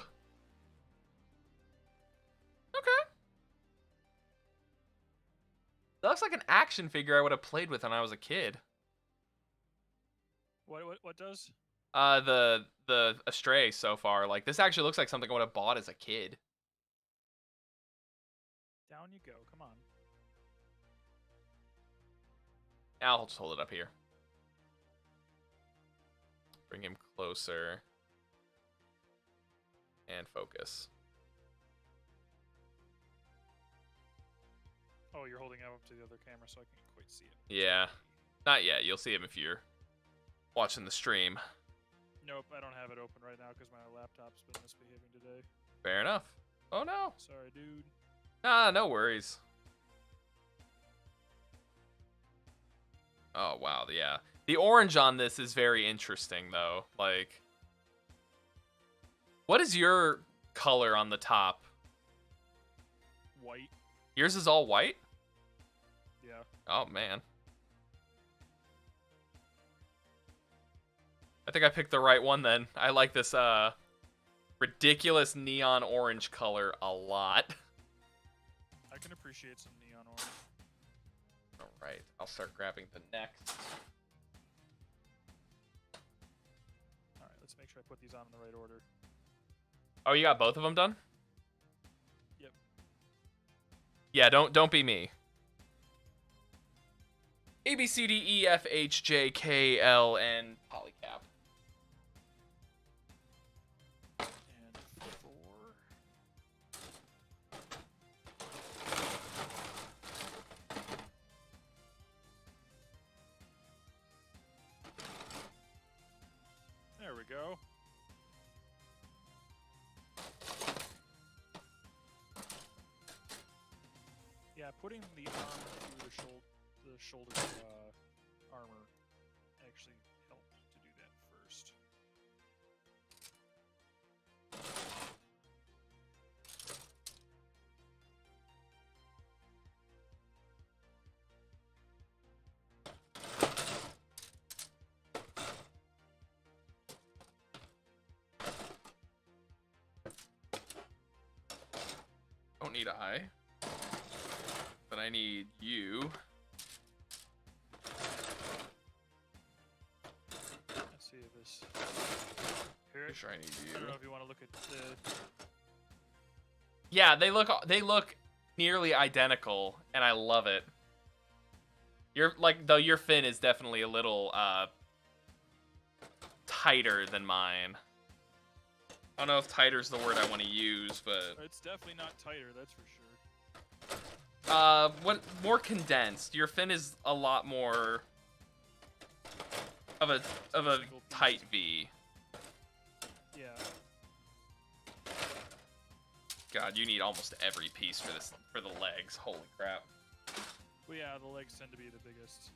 Okay. That looks like an action figure I would have played with when I was a kid. What does? The Astray so far. Like, this actually looks like something I would have bought as a kid. Down you go. Come on. I'll just hold it up here. Bring him closer. And focus. Oh, you're holding it up to the other camera, so I can't quite see it. Yeah. Not yet. You'll see him if you're watching the stream. Nope, I don't have it open right now because my laptop's been misbehaving today. Fair enough. Oh, no. Sorry, dude. Ah, no worries. Oh, wow. Yeah. The orange on this is very interesting, though. Like, what is your color on the top? White. Yours is all white? Yeah. Oh, man. I think I picked the right one then. I like this ridiculous neon orange color a lot. I can appreciate some neon orange. All right, I'll start grabbing the next. All right, let's make sure I put these on in the right order. Oh, you got both of them done? Yep. Yeah, don't be me. A, B, C, D, E, F, H, J, K, L, and polycap. And 4. There we go. Yeah, putting the arm through the shoulder armor actually helped to do that first. Don't need eye. But I need you. Let's see if this. Here, Pretty sure I need I don't you. know if you want to look at the. Yeah, they look nearly identical, and I love it. Though your fin is definitely a little tighter than mine. I don't know if tighter is the word I want to use, but It's definitely not tighter, that's for sure. what more condensed. Your fin is a lot more of a Single tight piece. V. Yeah. God, you need almost every piece for the legs. Holy crap. Well, yeah, the legs tend to be the biggest.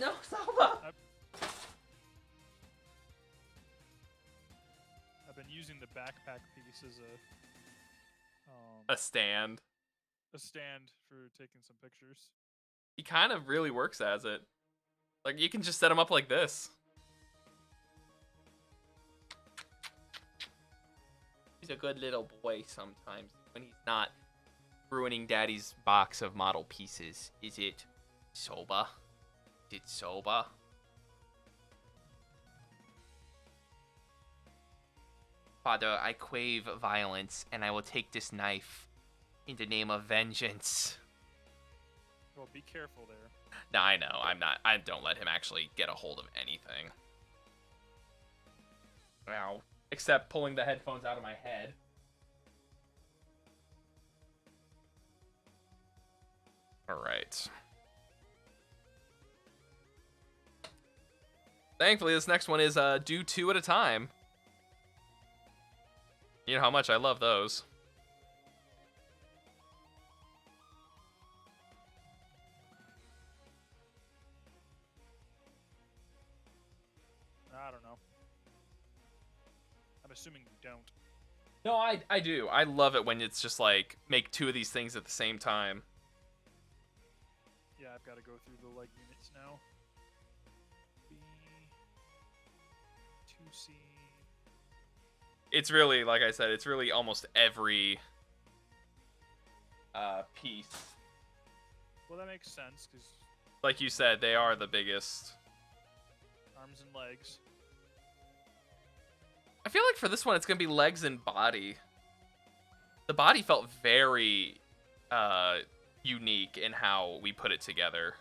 No, Salva! I've been using the backpack piece as a A stand. stand for taking some pictures. He kind of really works as it. Like, you can just set him up like this. He's a good little boy sometimes when he's not ruining Daddy's box of model pieces. Is it Soba? Is it Soba? Father, I crave violence, and I will take this knife in the name of vengeance. Well, be careful there. No, I know. I'm not. I don't let him actually get a hold of anything. Wow. Except pulling the headphones out of my head. Alright. Thankfully, this next one is do 2 at a time. You know how much I love those. I don't know. I'm assuming you don't. No, I do. I love it when it's just like, make 2 of these things at the same time. Yeah, I've got to go through the leg units now. B, 2C. It's really, like I said, it's really almost every piece. Well, that makes sense, because Like you said, they are the biggest. arms and legs. I feel like for this one, it's going to be legs and body. The body felt very unique in how we put it together.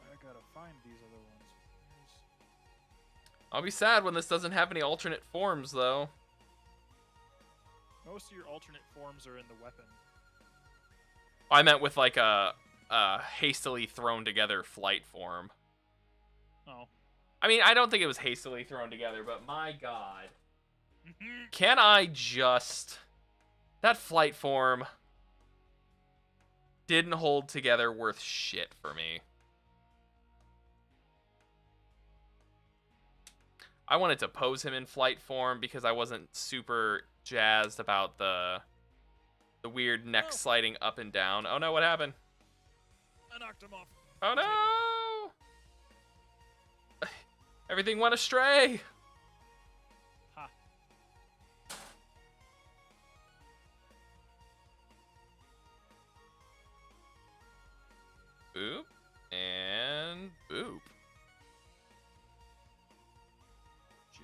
I gotta find these other ones. I'll be sad when this doesn't have any alternate forms, though. Most of your alternate forms are in the weapon. I meant with like a hastily thrown together flight form. Oh. I mean, I don't think it was hastily thrown together, but my god. Can I just... That flight form didn't hold together worth shit for me. I wanted to pose him in flight form because I wasn't super jazzed about the weird neck sliding up and down. Oh no, what happened? I knocked him off. Oh no! Everything went astray! Ha. Boop. And boop. J.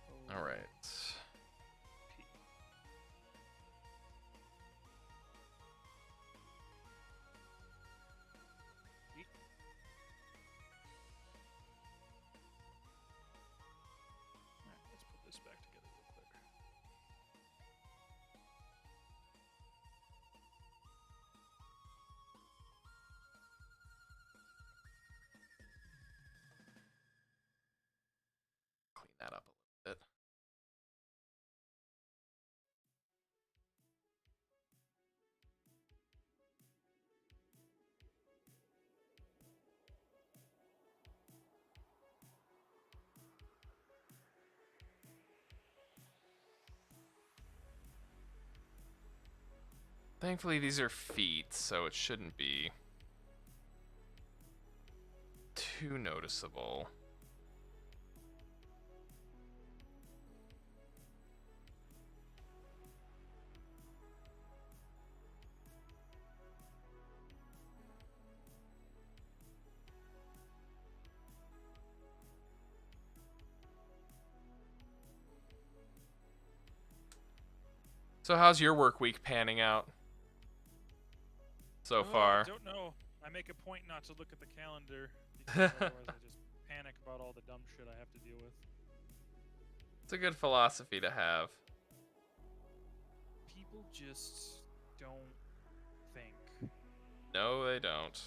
O, Alright. P. Yeet. Alright, let's put this back together real quick. Clean that up a little bit. Thankfully, these are feet, so it shouldn't be too noticeable. So how's your work week panning out so far? I don't know. I make a point not to look at the calendar because otherwise I just panic about all the dumb shit I have to deal with. It's a good philosophy to have. People just don't think. No, they don't.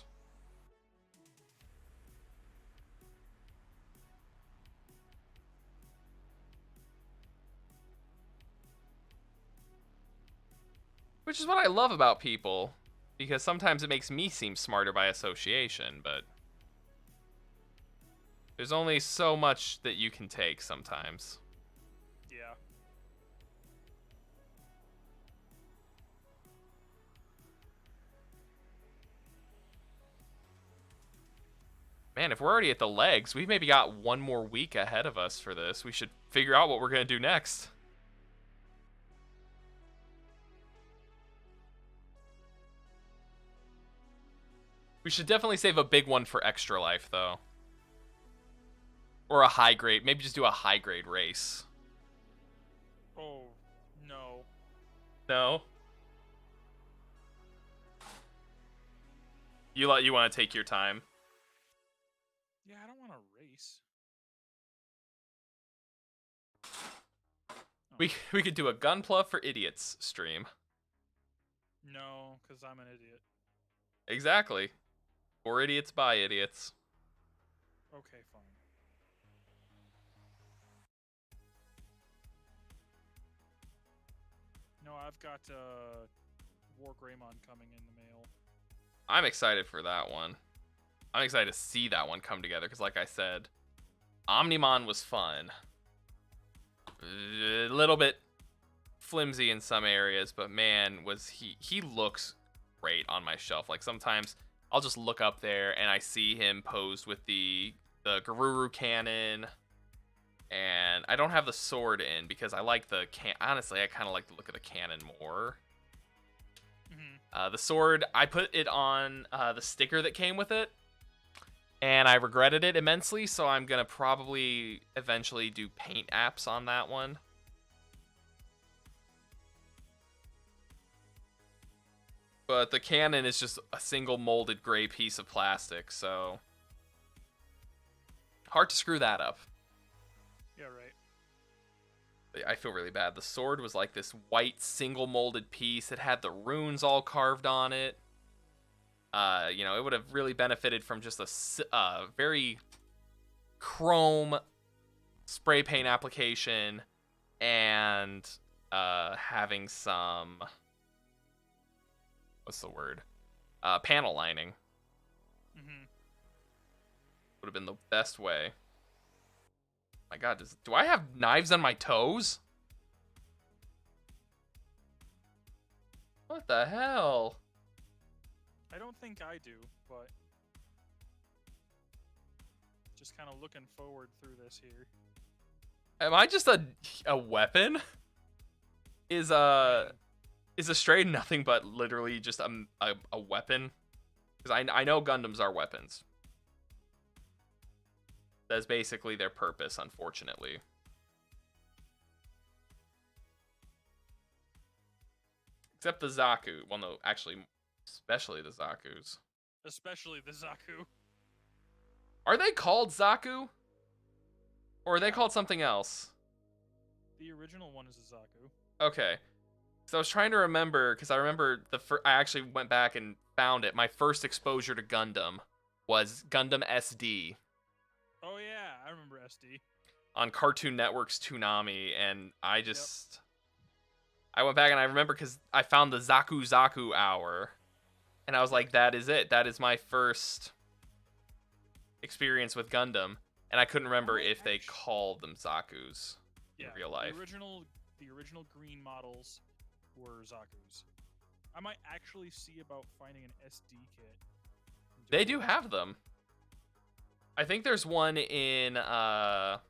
Which is what I love about people, because sometimes it makes me seem smarter by association, but there's only so much that you can take sometimes. Yeah. Man, if we're already at the legs, we've maybe got one more week ahead of us for this. We should figure out what we're going to do next. We should definitely save a big one for Extra Life, though. Or a high grade. Maybe just do a high grade race. Oh, No. No. You want to take your time. Yeah, I don't want to race. We could do a Gunpla for idiots stream. No, because I'm an idiot. Exactly. For idiots by idiots. Okay, fine. No, I've got War Greymon coming in the mail. I'm excited for that one. I'm excited to see that one come together because, like I said, Omnimon was fun. A little bit flimsy in some areas, but man, was he looks great on my shelf. Like sometimes I'll just look up there and I see him posed with the Garuru cannon, and I don't have the sword in because I like the honestly I kind of like the look of the cannon more. The sword, I put it on the sticker that came with it, and I regretted it immensely, so I'm gonna probably eventually do paint apps on that one. But the cannon is just a single molded gray piece of plastic, so hard to screw that up. Yeah, right. I feel really bad. The sword was like this white single molded piece. It had the runes all carved on it. You know, it would have really benefited from just a very chrome spray paint application and having some, what's the word? Panel lining. Would have been the best way. My God, do I have knives on my toes? What the hell? I don't think I do, but just kind of looking forward through this here. Am I just a weapon? Is Astray nothing but literally just a weapon? Because I know Gundams are weapons. That's basically their purpose, unfortunately. Except the Zaku. Well, no, actually, especially the Zakus. Especially the Zaku. Are they called Zaku? Or are they called something else? The original one is a Zaku. Okay. So I was trying to remember, because I remember I actually went back and found it. My first exposure to Gundam was Gundam SD. Oh yeah, I remember SD. On Cartoon Network's Toonami, and I just... Yep. I went back and I remember because I found the Zaku Zaku hour, and I was like, that is it. That is my first experience with Gundam, and I couldn't remember if they called them Zakus in real life. The original green models were Zakus. I might actually see about finding an SD kit. They do have them. I think there's one in Bill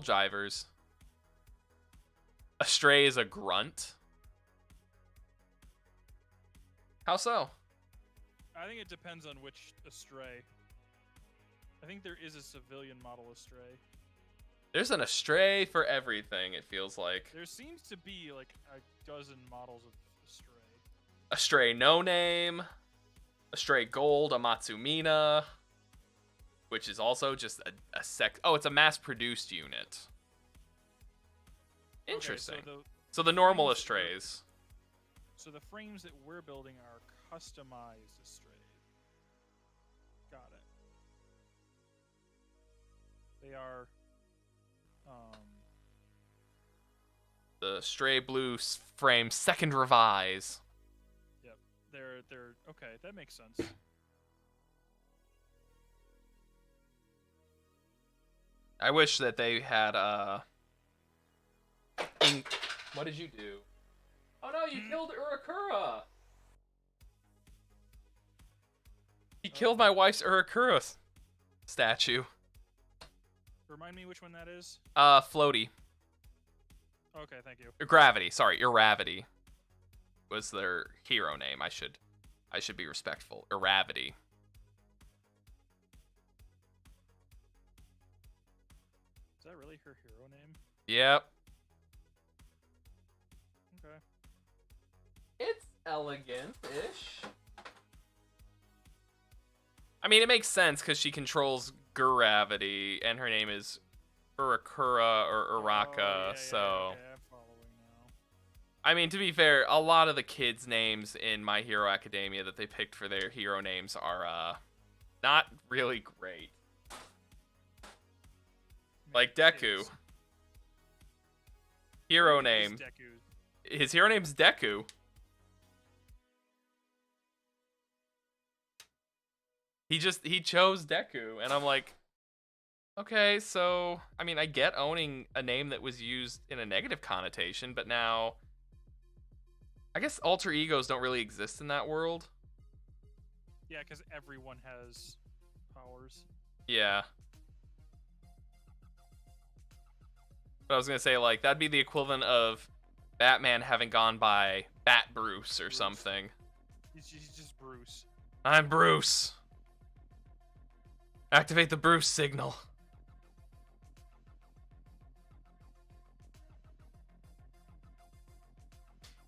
Jivers. Astray is a grunt. How so? I think it depends on which Astray. I think there is a civilian model Astray. There's an Astray for everything, it feels like. There seems to be like a dozen models of Astray. Astray No Name, Astray Gold, a Matsumina, which is also just a oh, it's a mass-produced unit. Interesting. Okay, so the normal Astrays. So the frames that we're building are customized Astray. Got it. They are the Astray Blue frame second revise. Yep. They're okay, that makes sense. I wish that they had what did you do? Oh no, you killed Urakura! He killed my wife's Urakura statue. Remind me which one that is? Floaty. Okay, thank you. Gravity, sorry, Iravity was their hero name. I should be respectful. Iravity. Is that really her hero name? Yep. elegant-ish. I mean, it makes sense because she controls gravity, and her name is Urakura or Uraka, so... Okay, I'm following now. I mean, to be fair, a lot of the kids' names in My Hero Academia that they picked for their hero names are, not really great. Like Deku. Kids. Hero Who is name. Deku? His hero name's Deku. He chose Deku, and I'm like, okay, so, I mean, I get owning a name that was used in a negative connotation, but now, I guess alter egos don't really exist in that world. Yeah, because everyone has powers. Yeah. But I was gonna say, like, that'd be the equivalent of Batman having gone by Bat Bruce or something. He's just Bruce. I'm Bruce. Activate the Bruce signal.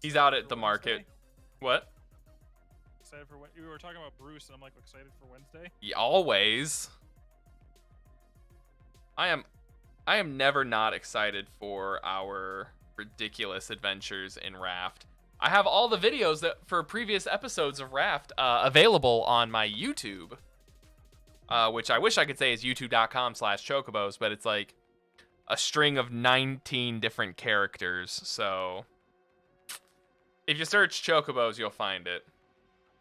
He's out at the market. What? Excited for when we were talking about Bruce, and I'm like excited for Wednesday. Yeah, always. I am never not excited for our ridiculous adventures in Raft. I have all the videos that for previous episodes of Raft available on my YouTube, which I wish I could say is youtube.com/chocobos, but it's like a string of 19 different characters. So if you search Chocobos, you'll find it.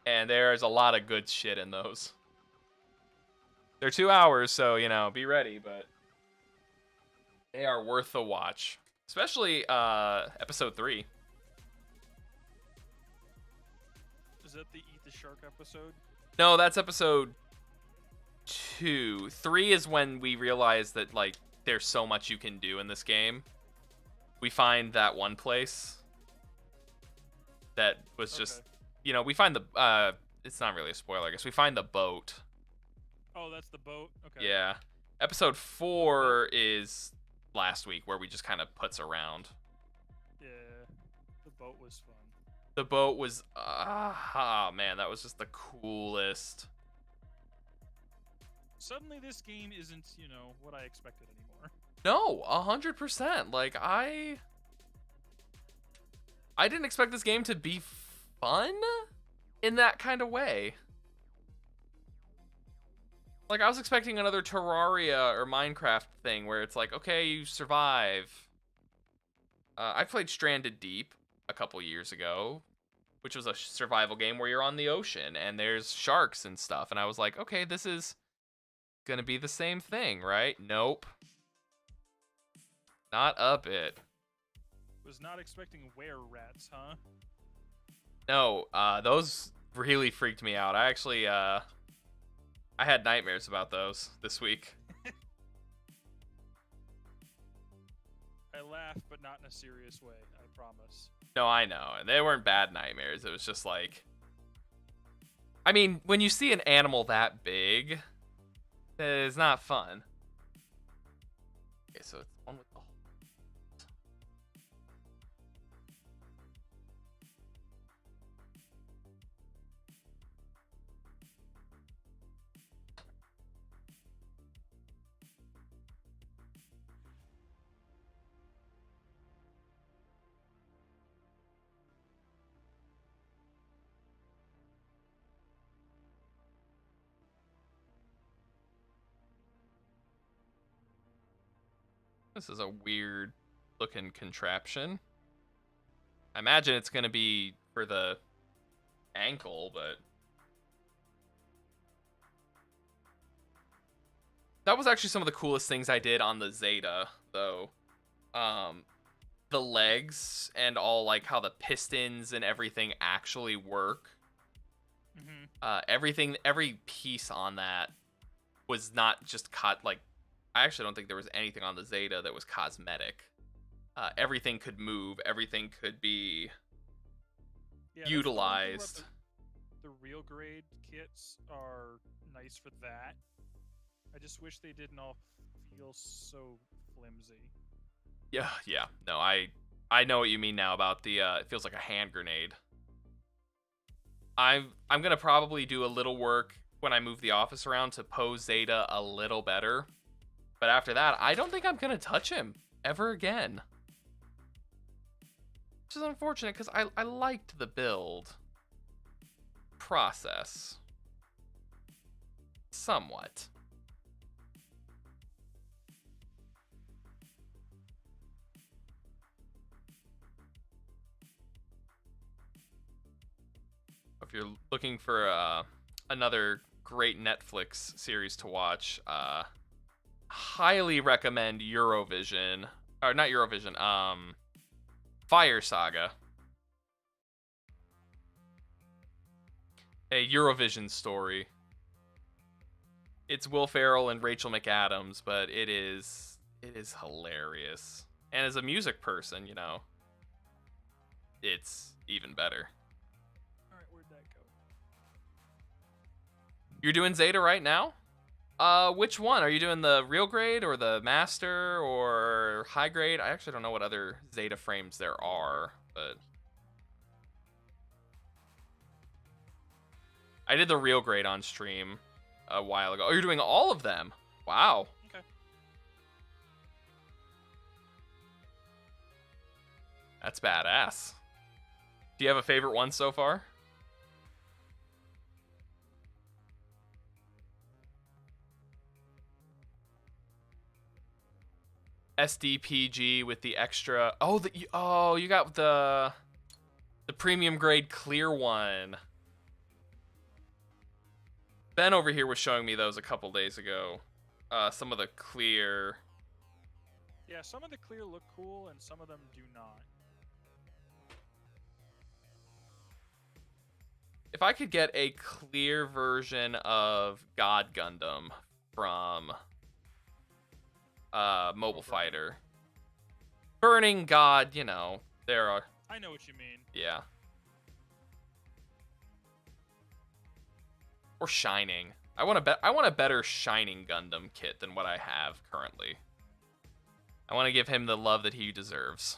And there's a lot of good shit in those. They're 2 hours, so, you know, be ready, but they are worth the watch. Especially episode 3. Is that the Eat the Shark episode? No, that's episode 2. 3 is when we realize that, like, there's so much you can do in this game. We find that one place that was just, you know, we find the, it's not really a spoiler, I guess. We find the boat. Oh, that's the boat? Okay. Yeah. Episode 4 is last week, where we just kind of putz around. Yeah. The boat was fun. The boat was, man, that was just the coolest. Suddenly this game isn't, you know, what I expected anymore. No, 100%. Like, I didn't expect this game to be fun in that kind of way. Like, I was expecting another Terraria or Minecraft thing where it's like, okay, you survive. I played Stranded Deep a couple years ago, which was a survival game where you're on the ocean and there's sharks and stuff. And I was like, okay, this is gonna be the same thing, right? Nope. Not a bit. Was not expecting were-rats, huh? No, those really freaked me out. I actually, I had nightmares about those this week. I laugh, but not in a serious way, I promise. No, I know. And they weren't bad nightmares. It was just like, I mean, when you see an animal that big, it's not fun. Okay, so it's one with the This is a weird looking contraption. I imagine it's going to be for the ankle, but that was actually some of the coolest things I did on the Zeta, though. The legs and all, like, how the pistons and everything actually work. Mm-hmm. Every piece on that was not just cut, like, I actually don't think there was anything on the Zeta that was cosmetic. Everything could move. Everything could be utilized. The real grade kits are nice for that. I just wish they didn't all feel so flimsy. Yeah. No, I know what you mean now about the, it feels like a hand grenade. I'm gonna probably do a little work when I move the office around to pose Zeta a little better. But after that, I don't think I'm gonna touch him ever again. Which is unfortunate because I liked the build process somewhat. If you're looking for another great Netflix series to watch, highly recommend Eurovision, or not Eurovision, Fire Saga. A Eurovision story. It's Will Ferrell and Rachel McAdams, but it is hilarious. And as a music person, you know, it's even better. All right, where'd that go? You're doing Zeta right now? Which one? Are you doing the real grade or the master or high grade? I actually don't know what other Zeta frames there are, but I did the real grade on stream a while ago. Oh, you're doing all of them? Wow. Okay. That's badass. Do you have a favorite one so far? SDPG with the extra. Oh, you got the premium grade clear one. Ben over here was showing me those a couple days ago. Some of the clear. Yeah, some of the clear look cool, and some of them do not. If I could get a clear version of God Gundam from Mobile Fighter. Burning God, you know, there are. I know what you mean. Yeah. Or Shining. I want a better Shining Gundam kit than what I have currently. I want to give him the love that he deserves.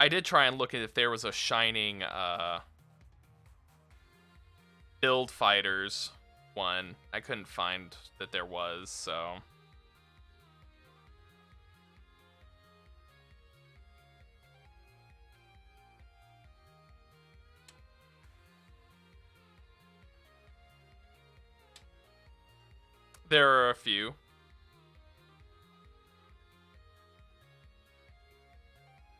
I did try and look at if there was a Shining Build Fighters one. I couldn't find that there was, so. There are a few.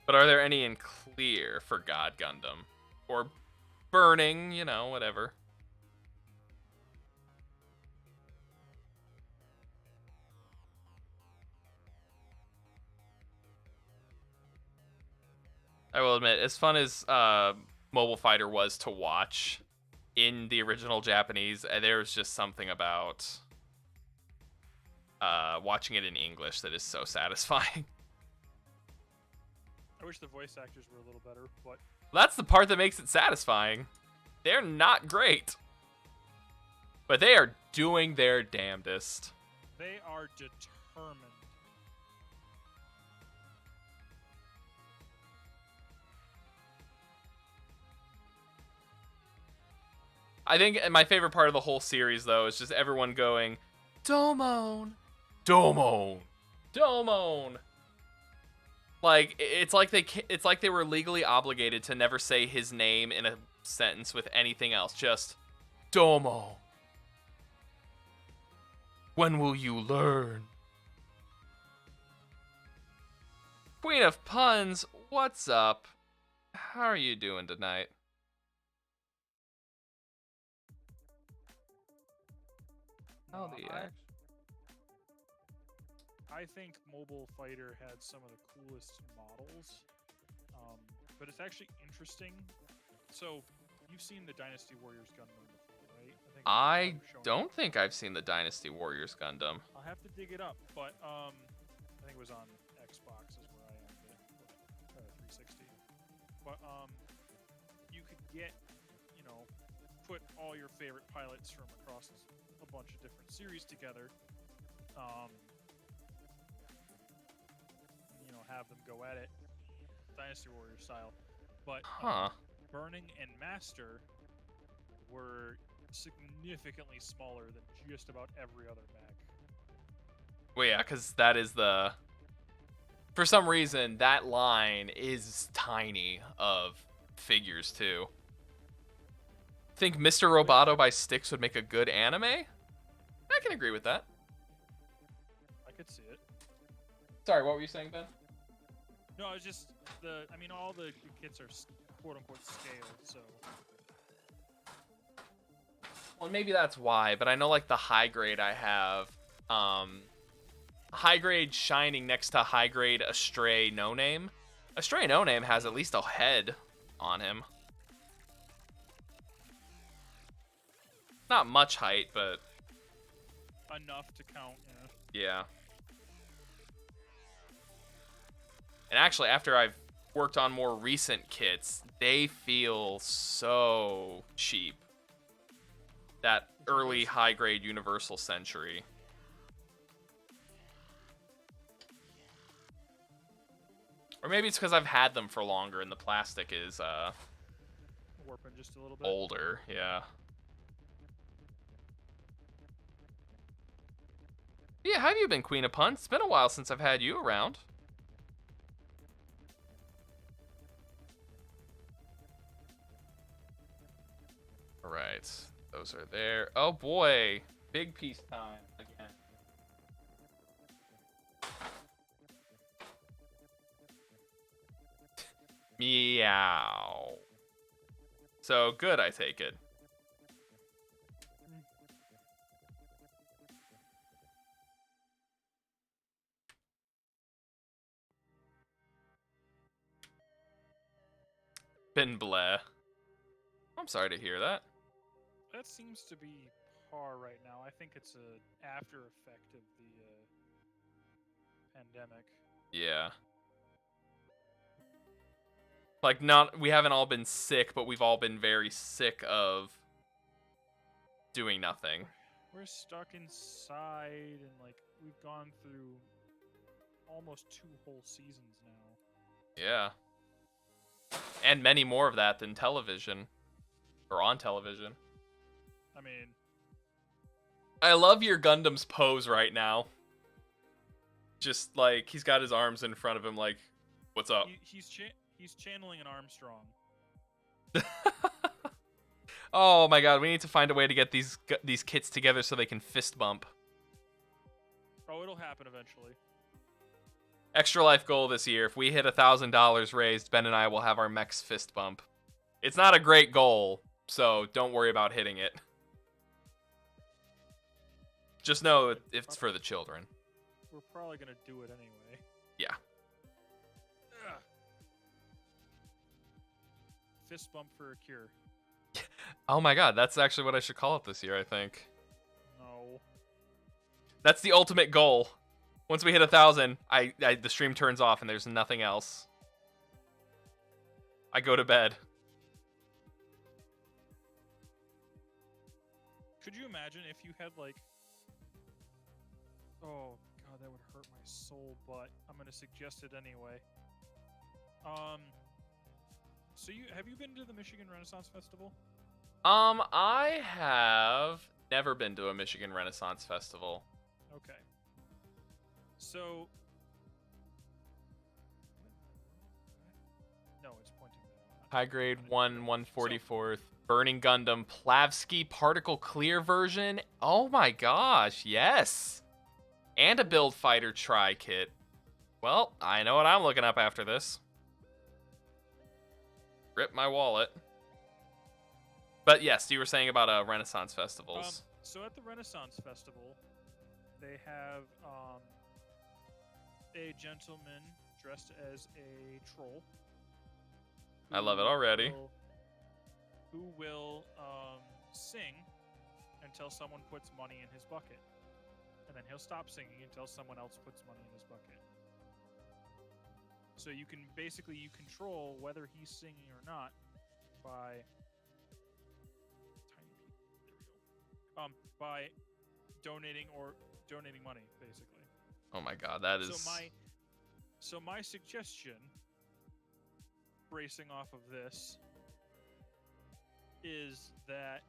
But are there any in clear for God Gundam? Or burning, you know, whatever. I will admit, as fun as Mobile Fighter was to watch in the original Japanese, there was just something about watching it in English that is so satisfying. I wish the voice actors were a little better, but That's the part that makes it satisfying. They're not great. But they are doing their damnedest. they are determined. I think my favorite part of the whole series, though, is just everyone going, Domon, Domon, Domon. Like it's like they were legally obligated to never say his name in a sentence with anything else. Just Domo. When will you learn? Queen of Puns, what's up? How are you doing tonight? Oh, I think Mobile Fighter had some of the coolest models, but it's actually interesting. So, you've seen the Dynasty Warriors Gundam before, right? I don't think I've seen the Dynasty Warriors Gundam. I'll have to dig it up, but I think it was on Xbox is where I am, 360. But you could get, put all your favorite pilots from across a bunch of different series together. You know, have them go at it, Dynasty Warrior style. But Burning and Master were significantly smaller than just about every other mech. Well, yeah, because that is the... For some reason, that line is tiny of figures, too. Think Mr. Roboto by Styx would make a good anime? I can agree with that. I could see it. Sorry, what were you saying, Ben? No, it's just I mean, all the kits are quote-unquote scaled, so... Well, maybe that's why, but I know, like, the high grade I have, high grade Shining next to high grade Astray No Name. Astray No Name has at least a head on him. Not much height, but... enough to count, yeah. Yeah. And actually, after I've worked on more recent kits, they feel so cheap. That early high-grade Universal Century. Or maybe it's because I've had them for longer and the plastic is warping just a little bit. Older, yeah. Yeah, how have you been, Queen of Puns? It's been a while since I've had you around. All right. Those are there. Oh boy, big piece time again. Meow. So good, I take it. Ben bleh. I'm sorry to hear that. That seems to be par right now. I think it's an after effect of the pandemic. Yeah. Like, we haven't all been sick, but we've all been very sick of doing nothing. We're stuck inside, and, like, we've gone through almost 2 whole seasons now. Yeah. And many more of that than television. Or on television. I mean... I love your Gundam's pose right now. Just, like, he's got his arms in front of him, like, what's up? He's channeling an Armstrong. Oh my god, we need to find a way to get these kits together so they can fist bump. Oh, it'll happen eventually. Extra life goal this year. If we hit $1,000 raised, Ben and I will have our mechs fist bump. It's not a great goal, so don't worry about hitting it. Just know it's for the children. We're probably gonna do it anyway. Yeah. Ugh. Fist bump for a cure. Oh my god, that's actually what I should call it this year, I think. No. That's the ultimate goal. Once we hit 1,000, the stream turns off and there's nothing else. I go to bed. Could you imagine if you had, like... Oh, God, that would hurt my soul, but I'm gonna suggest it anyway. So have you been to the Michigan Renaissance Festival? I have never been to a Michigan Renaissance Festival. Okay. So... No, it's pointing that out. High grade 1/144th. Burning Gundam Plavsky particle clear version. Oh my gosh, yes. And a build fighter tri kit. Well, I know what I'm looking up after this. Rip my wallet. But yes, you were saying about Renaissance festivals. So at the Renaissance Festival, they have a gentleman dressed as a troll. I love it already. Who will sing until someone puts money in his bucket. And then he'll stop singing until someone else puts money in his bucket. So you control whether he's singing or not by by donating money, basically. Oh my god, that is... So my suggestion, bracing off of this, is that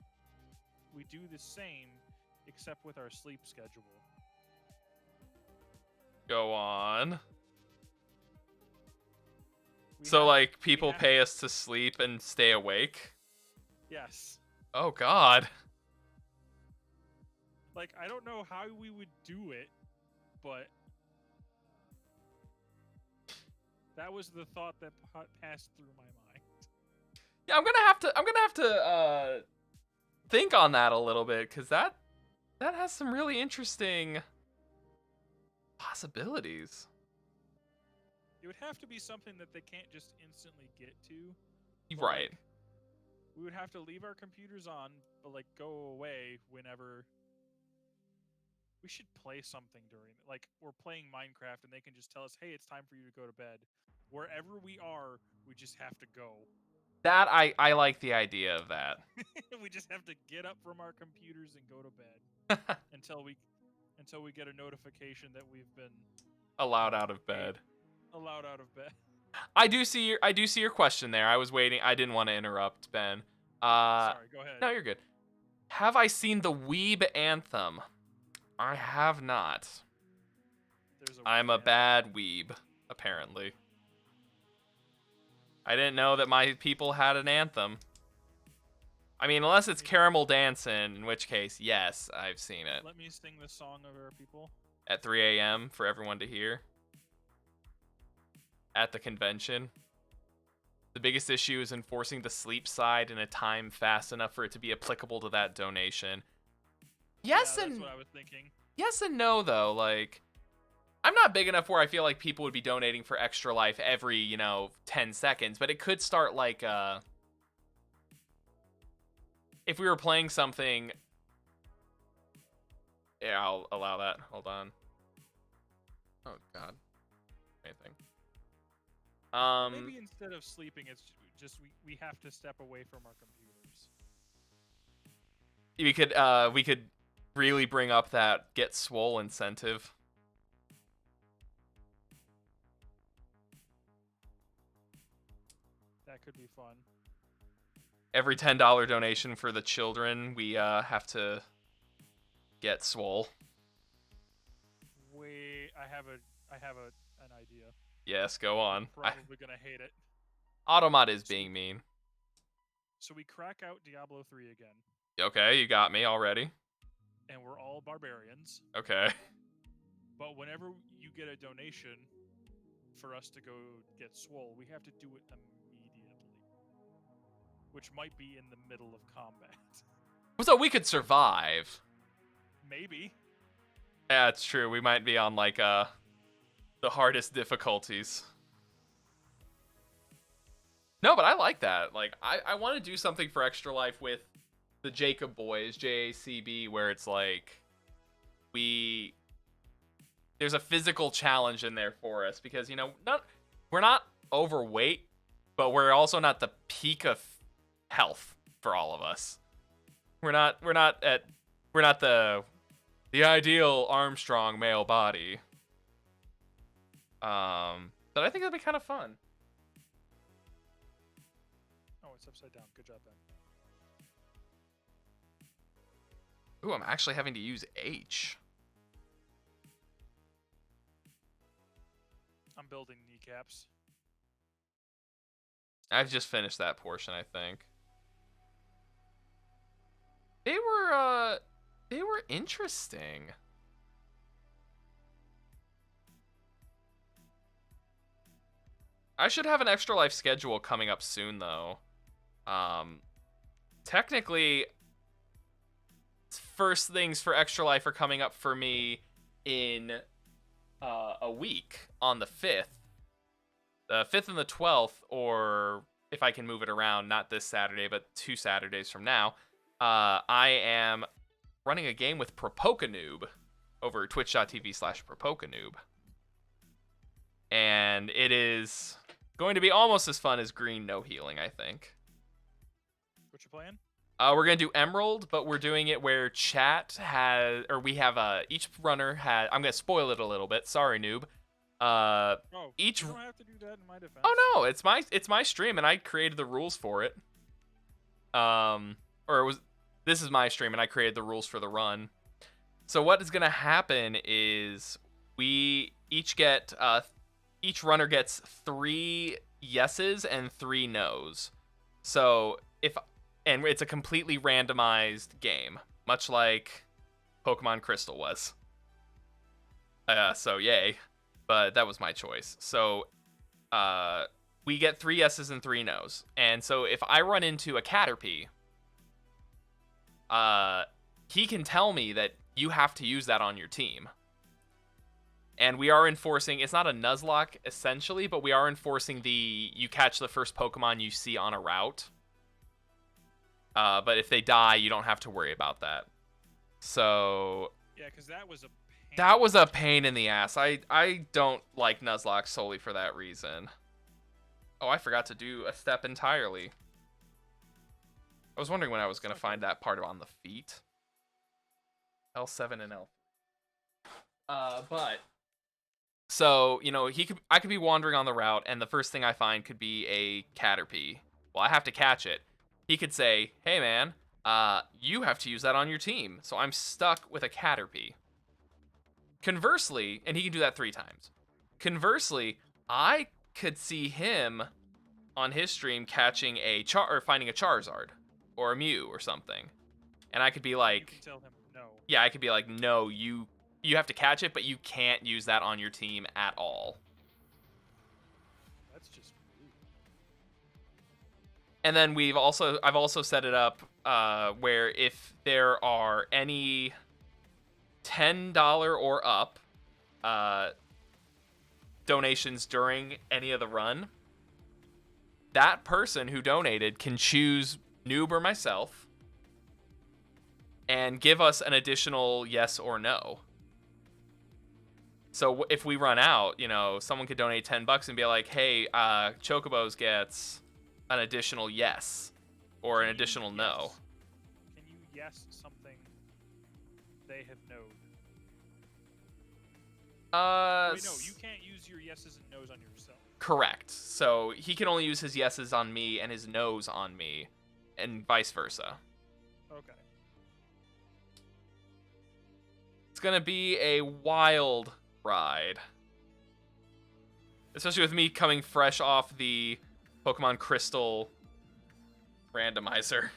we do the same, except with our sleep schedule. Go on. We So, have- like, people we have- pay us to sleep and stay awake? Yes. Oh god. Like, I don't know how we would do it, but that was the thought that passed through my mind. Yeah, I'm gonna have to think on that a little bit, because that has some really interesting possibilities. It would have to be something that they can't just instantly get to. but, Right. like, we would have to leave our computers on, but like go away whenever. We should play something during, like, we're playing Minecraft and they can just tell us, "Hey, it's time for you to go to bed." Wherever we are, we just have to go. That I like the idea of that. We just have to get up from our computers and go to bed until we get a notification that we've been Allowed out of bed. allowed out of bed. I do see your question there. I was waiting. I didn't want to interrupt, Ben. Sorry, go ahead. No, you're good. Have I seen the Weeb Anthem? I have not. I'm a bad weeb, apparently. I didn't know that my people had an anthem. I mean, unless it's Caramel Dancin', in which case, yes, I've seen it. Let me sing the song of our people. At 3 a.m. for everyone to hear. At the convention. The biggest issue is enforcing the sleep side in a time fast enough for it to be applicable to that donation. Yes, Yeah, and that's what I was thinking. yes and no, though. Like, I'm not big enough where I feel like people would be donating for Extra Life every, 10 seconds, but it could start like, if we were playing something... Yeah, I'll allow that. Hold on. Oh, God. Anything. Maybe instead of sleeping, it's just we have to step away from our computers. We could really bring up that Get Swole incentive. That could be fun. Every $10 donation for the children, we have to get swole. Wait, I have an idea. Yes, go on. Probably gonna hate it. Automod is being mean. So we crack out Diablo 3 again, Okay, you got me already. and we're all barbarians. Okay. But whenever you get a donation for us to go get swole, we have to do it immediately, which might be in the middle of combat. So we could survive. Maybe. Yeah, it's true. We might be on, like, the hardest difficulties. No, but I like that. Like, I want to do something for Extra Life with the Jacob Boys, JACB, where it's like, there's a physical challenge in there for us because, we're not overweight, but we're also not the peak of health for all of us. We're not the ideal Armstrong male body. But I think that'd be kind of fun. Oh, it's upside down. Good job, Ben. Ooh, I'm actually having to use H. I'm building kneecaps. I've just finished that portion, I think. They were interesting. I should have an Extra Life schedule coming up soon, though. Technically, first things for Extra Life are coming up for me in a week on the 5th. The 5th and the 12th, or if I can move it around, not this Saturday, but 2 Saturdays from now, I am running a game with Propokanoob over twitch.tv/Propokanoob. And it is going to be almost as fun as Green No Healing, I think. What you playing? We're gonna do Emerald, but we're doing it where chat has, or we have each runner had. I'm gonna spoil it a little bit. Sorry, noob. Oh, Each. you don't have to do that in my defense. Oh no, it's my stream, and I created the rules for it. Or it was. This is my stream, and I created the rules for the run. So what is gonna happen is we each get each runner gets 3 yeses and 3 nos. So and it's a completely randomized game, much like Pokemon Crystal was. So yay, but that was my choice. So we get 3 yeses and 3 nos, and so if I run into a Caterpie, he can tell me that you have to use that on your team. And we are enforcing, it's not a Nuzlocke essentially, but we are enforcing you catch the first Pokemon you see on a route. But if they die, you don't have to worry about that. So Yeah, because that was a pain. That was a pain in the ass. I don't like Nuzlocke solely for that reason. Oh, I forgot to do a step entirely. I was wondering when I was going to find that part on the feet. L7 and L. But so, you know, I could be wandering on the route, and the first thing I find could be a Caterpie. Well, I have to catch it. He could say, "Hey, man, you have to use that on your team." So I'm stuck with a Caterpie. Conversely, and he can do that 3 times. Conversely, I could see him on his stream catching or finding a Charizard or a Mew or something, and I could be like, you can tell him no. Yeah, I could be like, "No, you have to catch it, but you can't use that on your team at all." That's just rude. And then I've also set it up where if there are any $10 or up donations during any of the run, that person who donated can choose Noob or myself and give us an additional yes or no. So if we run out, you know, someone could donate $10 and be like, "Hey, Chocobos gets an additional yes or an additional no." Can you yes something they have known? Wait, no, you can't use your yeses and nos on yourself. Correct. So he can only use his yeses on me and his nos on me, and vice versa. Okay. It's gonna be a wild ride, especially with me coming fresh off the Pokemon Crystal randomizer.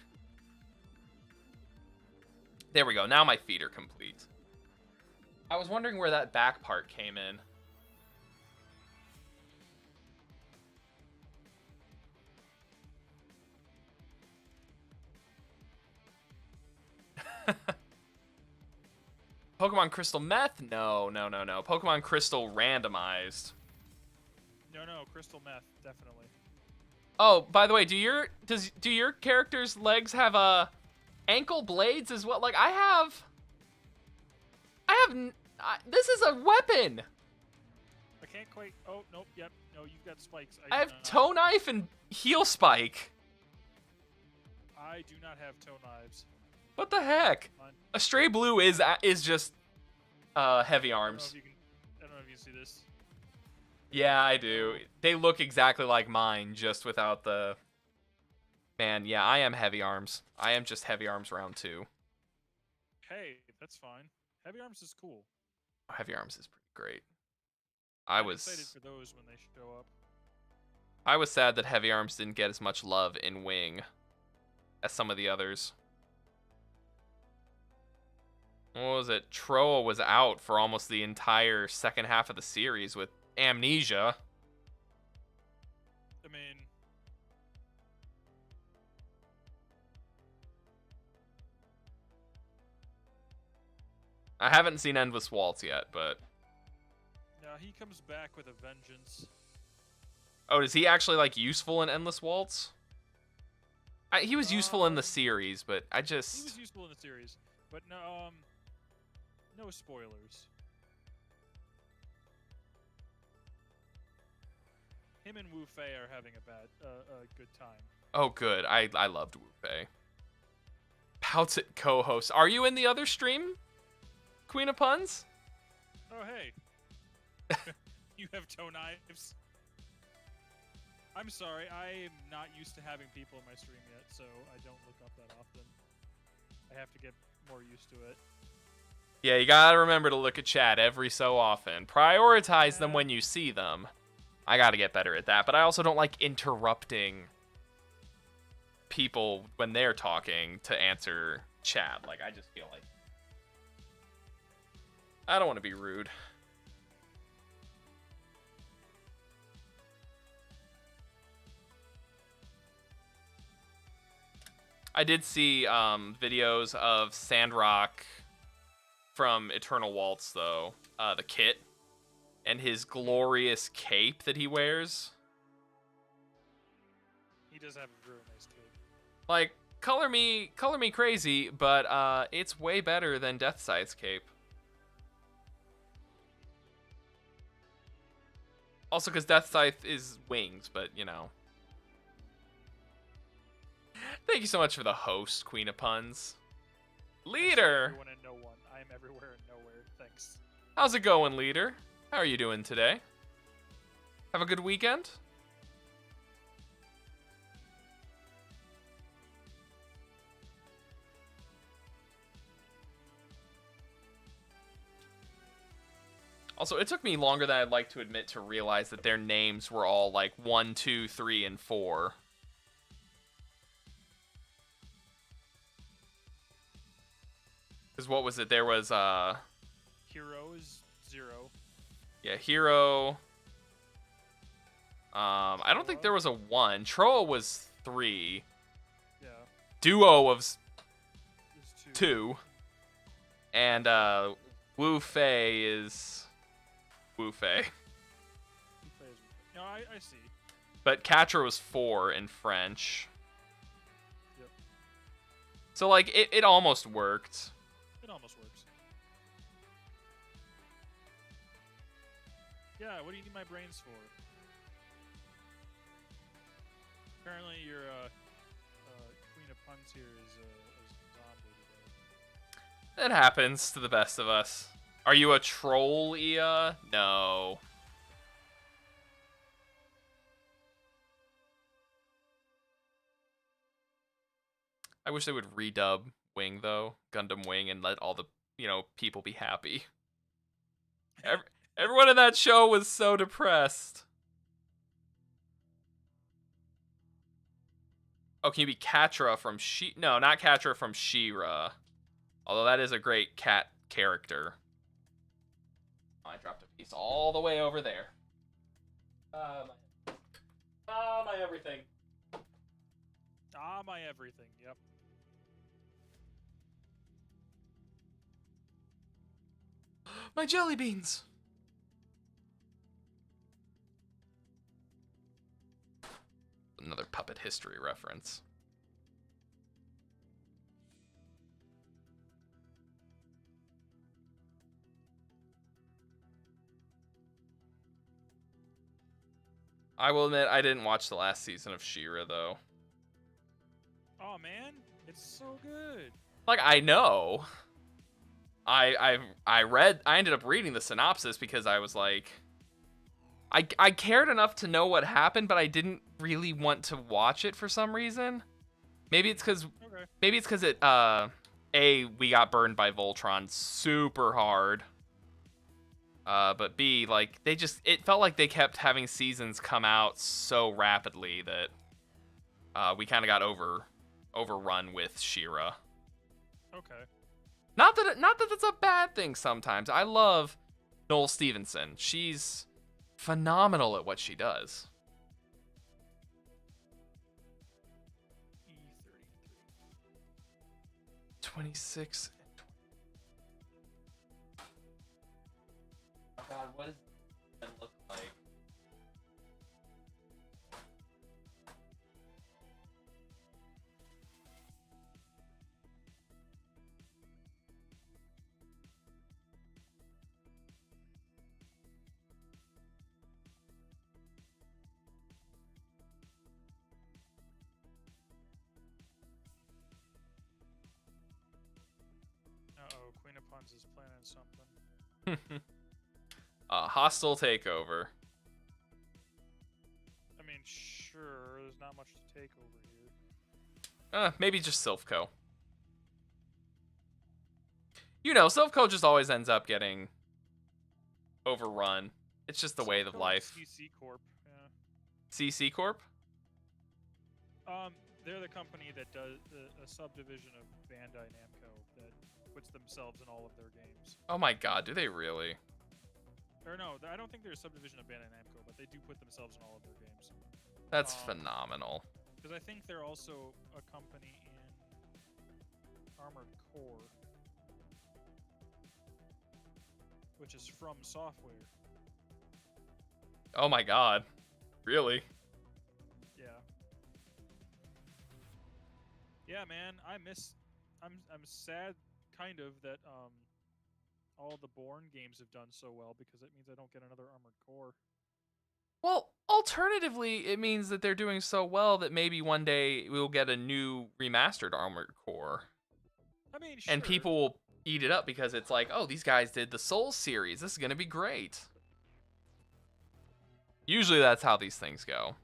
There we go. Now my feet are complete. I was wondering where that back part came in. Pokemon Crystal Meth? No. Pokemon Crystal randomized. No, Crystal Meth, definitely. Oh, by the way, do your character's legs have ankle blades as well? Like this is a weapon. I can't quite. Oh, nope. Yep. No, you've got spikes. I have toe knife and heel spike. I do not have toe knives. What the heck? Astray Blue is just heavy arms. I don't know if you can see this. Yeah, I do. They look exactly like mine, just without the... Man, yeah, I am heavy arms. I am just heavy arms round 2. Hey, that's fine. Heavy arms is cool. Heavy arms is pretty great. I'm excited for those when they show up. I was sad that heavy arms didn't get as much love in Wing as some of the others. What was it? Troa was out for almost the entire second half of the series with amnesia. I mean, I haven't seen Endless Waltz yet, but... now he comes back with a vengeance. Oh, is he actually, like, useful in Endless Waltz? He was useful in the series, but I just... He was useful in the series, but no, no spoilers. Him and Wu Fei are having a good time. Oh, good. I loved Wu Fei. How's it co-host? Are you in the other stream, Queen of Puns? Oh, hey. You have toe knives. I'm sorry, I am not used to having people in my stream yet, so I don't look up that often. I have to get more used to it. Yeah, you gotta remember to look at chat every so often. Prioritize them when you see them. I gotta get better at that, but I also don't like interrupting people when they're talking to answer chat. Like, I just feel like I don't want to be rude. I did see videos of Sandrock from Eternal Waltz, though. The kit. And his glorious cape that he wears. He does have a really nice cape. Like, color me crazy, but it's way better than Deathside's cape. Also, because Deathscythe is wings, but, you know. Thank you so much for the host, Queen of Puns. Leader! Everyone and no one. I am everywhere and nowhere. Thanks. How's it going, Leader? How are you doing today? Have a good weekend? Also, it took me longer than I'd like to admit to realize that their names were all like 1, 2, 3, and 4. Because what was it? There was, Hero is 0. yeah, Hero. I don't think there was a 1. Troa was 3. Yeah. Duo of There's 2. 2. And, Wu Fei is Wu Fei. No, I see. But Catra was 4 in French. Yep. So, like, it almost worked. It almost works. Yeah, what do you need my brains for? Apparently your Queen of Puns here is zombie today. It happens to the best of us. Are you a troll, Ia? No. I wish they would redub Wing, though. Gundam Wing, and let all the, people be happy. Everyone in that show was so depressed. Oh, can you be Catra from No, not Catra from She-Ra. Although that is a great cat character. Oh, I dropped a piece all the way over there. My everything. My everything, yep. My jelly beans. Another puppet history reference. I will admit I didn't watch the last season of She-Ra, though. Oh man, it's so good. Like, I know. I ended up reading the synopsis because I was like, I cared enough to know what happened, but I didn't really want to watch it for some reason. Maybe it's because we got burned by Voltron super hard. But B, like, it felt like they kept having seasons come out so rapidly that we kind of got overrun with She-Ra. Okay. Not that that's a bad thing sometimes. I love Noel Stevenson. She's phenomenal at what she does. E33. 26 and 20. Oh God, what does that look like? Hans is planning something. Hostile takeover. I mean, sure, there's not much to take over here. Maybe just Silphco. You know, Silphco just always ends up getting overrun. It's just the way of life. CC Corp. Yeah. CC Corp? They're the company that does a subdivision of Bandai Namco that puts themselves in all of their games. Oh my god, do they really? Or no, I don't think they're a subdivision of Bandai Namco, but they do put themselves in all of their games. That's phenomenal. Because I think they're also a company in Armored Core, which is From Software. Oh my god. Really? Yeah. Yeah, man, I'm sad kind of that all the Bourne games have done so well because it means I don't get another Armored Core. Well, alternatively, it means that they're doing so well that maybe one day we'll get a new remastered Armored Core. I mean, sure. And people will eat it up because it's like, oh, these guys did the Souls series. This is going to be great. Usually that's how these things go.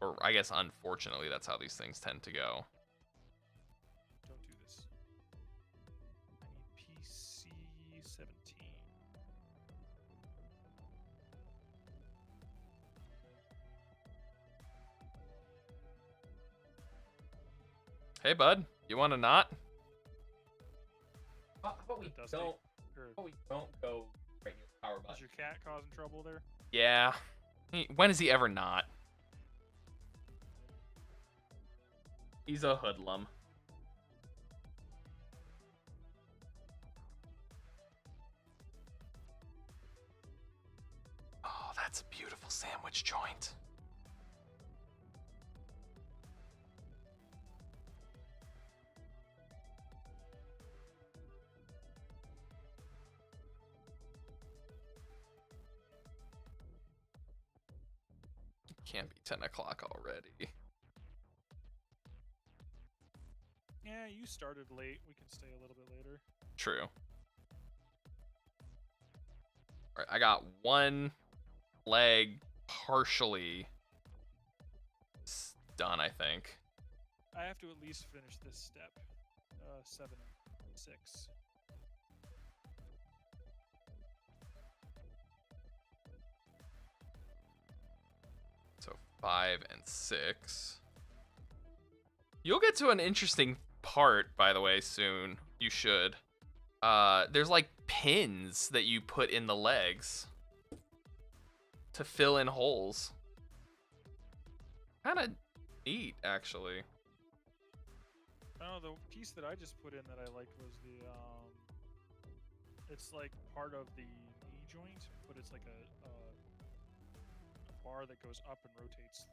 Or I guess, unfortunately, that's how these things tend to go. Don't do this. I need PC 17. Hey, bud, you want to not? How about we Dusty? don't? Or How about we don't go right near the power is button? your cat causing trouble there? Yeah. When is he ever not? He's a hoodlum. Oh, that's a beautiful sandwich joint. It can't be 10 o'clock already. Yeah, you started late. We can stay a little bit later. True. Alright, I got one leg partially done, I think. I have to at least finish this step. 7 and 6. So 5 and 6. You'll get to an interesting part, by the way, soon. You should. There's like pins that you put in the legs to fill in holes. Kind of neat, actually. I don't know, the piece that I just put in that I liked was the, it's like part of the knee joint, but it's like a bar that goes up and rotates.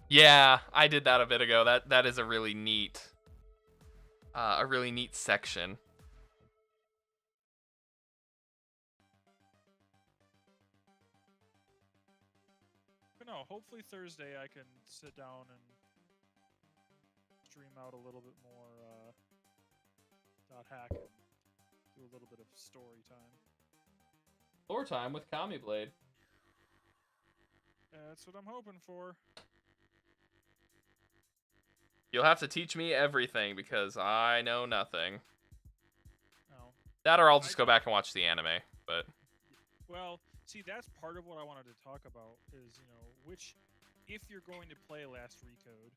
Yeah, I did that a bit ago. That is a really neat section. But no, hopefully Thursday I can sit down and stream out a little bit more .hack and do a little bit of story time. Lore time with Kamiblade. Yeah, that's what I'm hoping for. You'll have to teach me everything because I know nothing. No. That or I'll just go back and watch the anime, but... Well, see, that's part of what I wanted to talk about is, you know, which, if you're going to play Last Recode,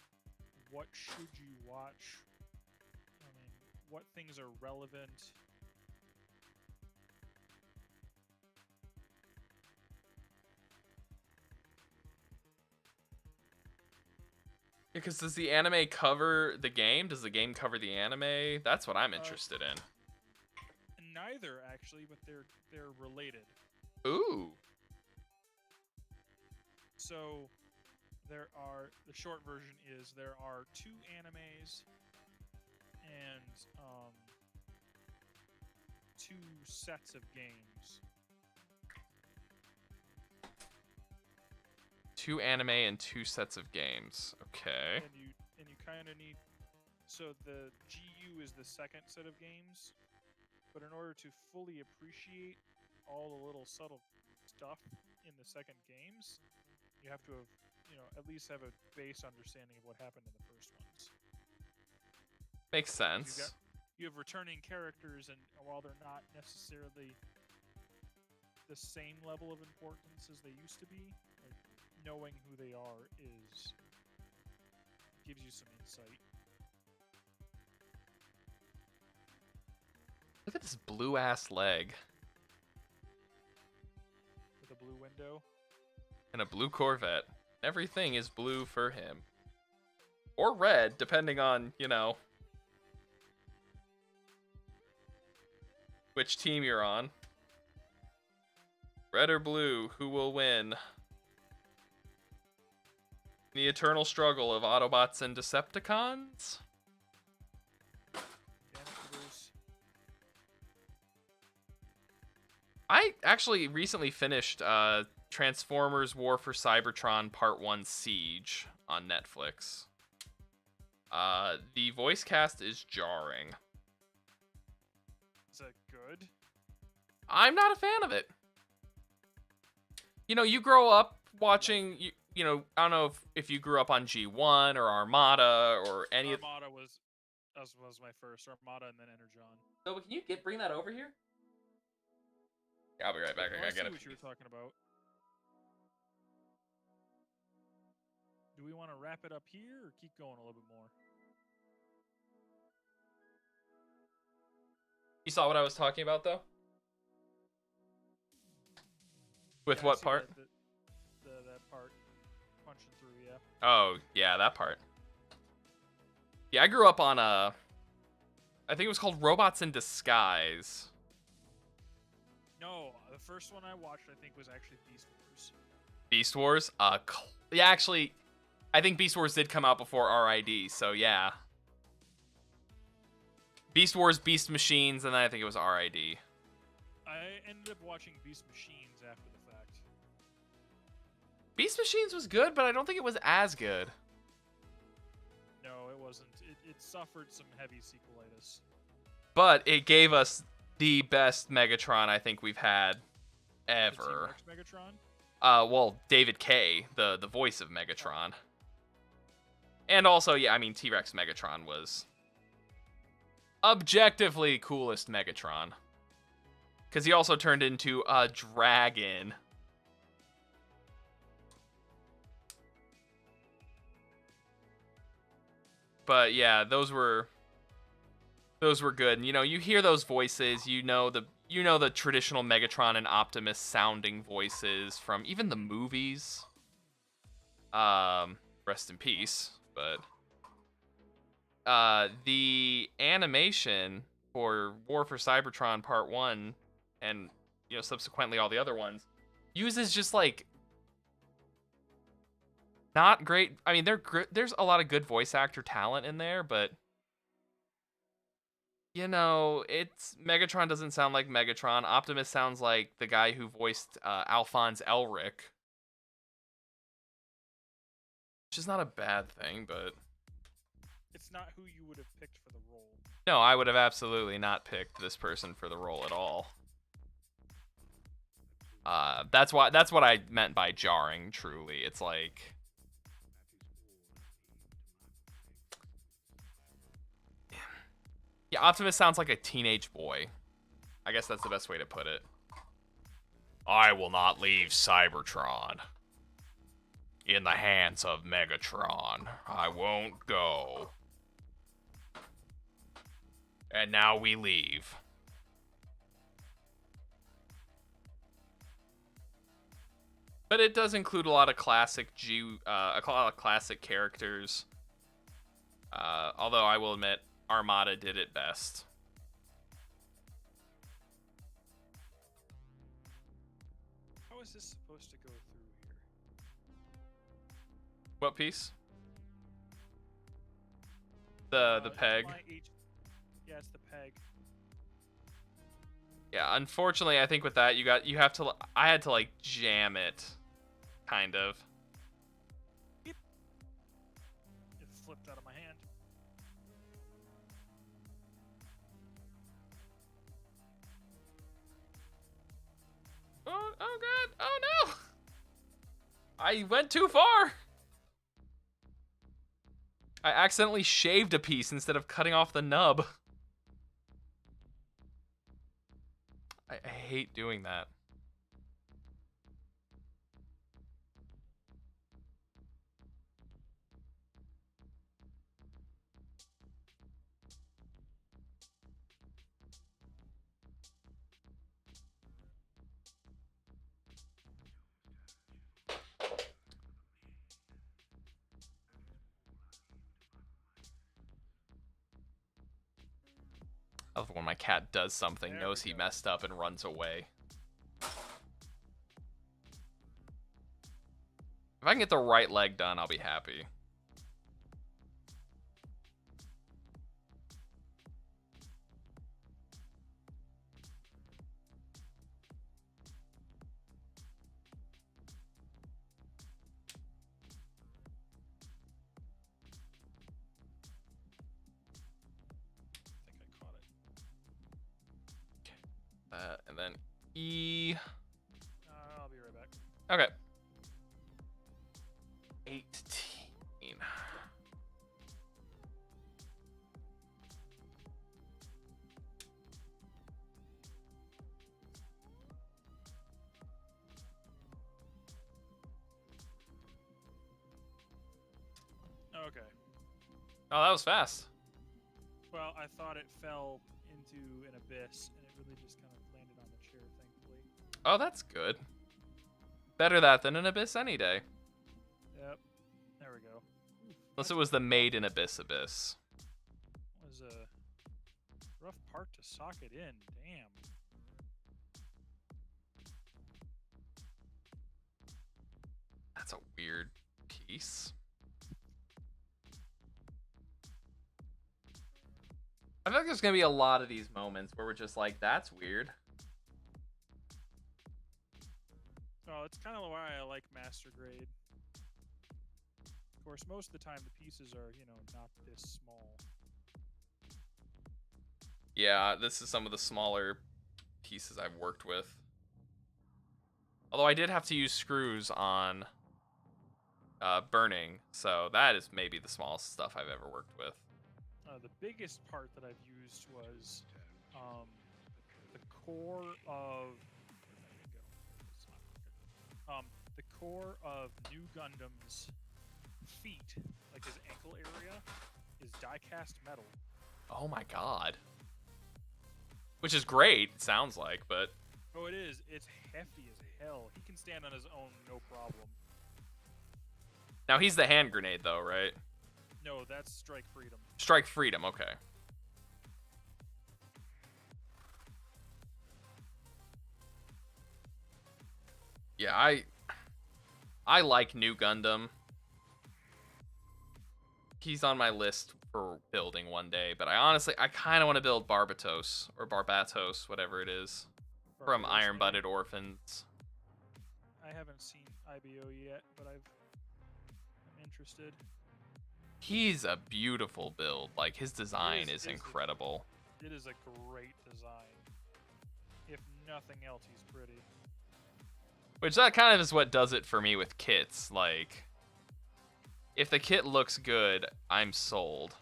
what should you watch? I mean, what things are relevant? Because does the anime cover the game? Does the game cover the anime? That's what I'm interested in. Neither, actually, but they're related. Ooh. So, the short version is there are 2 animes and 2 sets of games. 2 anime and 2 sets of games. Okay. And you kind of need. So the GU is the second set of games, but in order to fully appreciate all the little subtle stuff in the second games, you have to have, at least have a base understanding of what happened in the first ones. Makes sense. You have returning characters, and while they're not necessarily the same level of importance as they used to be, like, knowing who they are gives you some insight. Look at this blue ass leg. With a blue window. And a blue Corvette. Everything is blue for him. Or red, depending on, which team you're on. Red or blue, who will win? The eternal struggle of Autobots and Decepticons? I actually recently finished Transformers War for Cybertron Part 1 Siege on Netflix. The voice cast is jarring. Is that good? I'm not a fan of it. You grow up watching, I don't know if you grew up on G1 or Armada or any of... Armada was my first. Armada and then Energon. So can you bring that over here? Yeah, I'll be right back. I gotta get it. What you were talking about. Do we want to wrap it up here or keep going a little bit more? You saw what I was talking about, though? With what part? That part. Punching through, yeah. Oh, yeah, that part. Yeah, I grew up on I think it was called Robots in Disguise. No, the first one I watched, I think, was actually Beast Wars. Beast Wars? Yeah, actually, I think Beast Wars did come out before RID, so yeah. Beast Wars, Beast Machines, and then I think it was RID. I ended up watching Beast Machines after the fact. Beast Machines was good, but I don't think it was as good. No, it wasn't. It suffered some heavy sequelitis. But it gave us the best Megatron I think we've had ever. The T-Rex Megatron? Well, David Kaye, the voice of Megatron. And also, yeah, I mean, T-Rex Megatron was objectively coolest Megatron. Because he also turned into a dragon. But yeah, those were good. And, you hear those voices, you know the traditional Megatron and Optimus sounding voices from even the movies. Rest in peace. But the animation for War for Cybertron Part 1 and subsequently all the other ones uses just like not great. I mean, there's a lot of good voice actor talent in there, but it's Megatron doesn't sound like Megatron. Optimus sounds like the guy who voiced Alphonse Elric, which is not a bad thing, but it's not who you would have picked for the role. No, I would have absolutely not picked this person for the role at all. That's what I meant by jarring. Truly, it's like, yeah, Optimus sounds like a teenage boy. I guess that's the best way to put it. I will not leave Cybertron in the hands of Megatron. I won't go. And now we leave. But it does include a lot of classic characters. Although I will admit, Armada did it best. How is this supposed to go through here? What piece? The peg. Yeah, it's the peg. Yeah, unfortunately, I think with that I had to like jam it, kind of. Yep. It flipped out of my hand. I went too far. I accidentally shaved a piece instead of cutting off the nub. I hate doing that. I love when my cat does something, There knows we he go. messed up, and runs away. If I can get the right leg done, I'll be happy. I think I caught it. And then E. I'll be right back. Okay. 18. Okay. Oh, that was fast. Well, I thought it fell into an abyss, and it really just kind of landed on the chair, thankfully. Oh, that's good. Better that than an abyss any day. Yep. There we go. Oof, Unless that's it was the made in abyss abyss. was a rough part to sock it in. Damn. That's a weird piece. I feel like there's gonna be a lot of these moments where we're just like, that's weird. Oh, it's kind of why I like Master Grade. Of course, most of the time the pieces are, you know, not this small. Yeah, this is some of the smaller pieces I've worked with. Although I did have to use screws on burning, so that is maybe the smallest stuff I've ever worked with. The biggest part that I've used was the core of. Where'd that go? It's not working. The core of New Gundam's feet, like his ankle area, is die-cast metal. Oh my god. Which is great, it sounds like, but... Oh, it is. It's hefty as hell. He can stand on his own, no problem. Now he's the hand grenade though, right? No, that's Strike Freedom. Strike Freedom, okay. Yeah, I like New Gundam. He's on my list for building one day, but I kind of want to build Barbatos, or Barbatos, whatever it is, from Barbados Iron Name. Butted Orphans. I haven't seen IBO yet, but I'm interested. He's a beautiful build. Like, his design is is a- incredible. It is a great design. If nothing else, he's pretty. Which that kind of is what does it for me with kits. Like, if the kit looks good, I'm sold.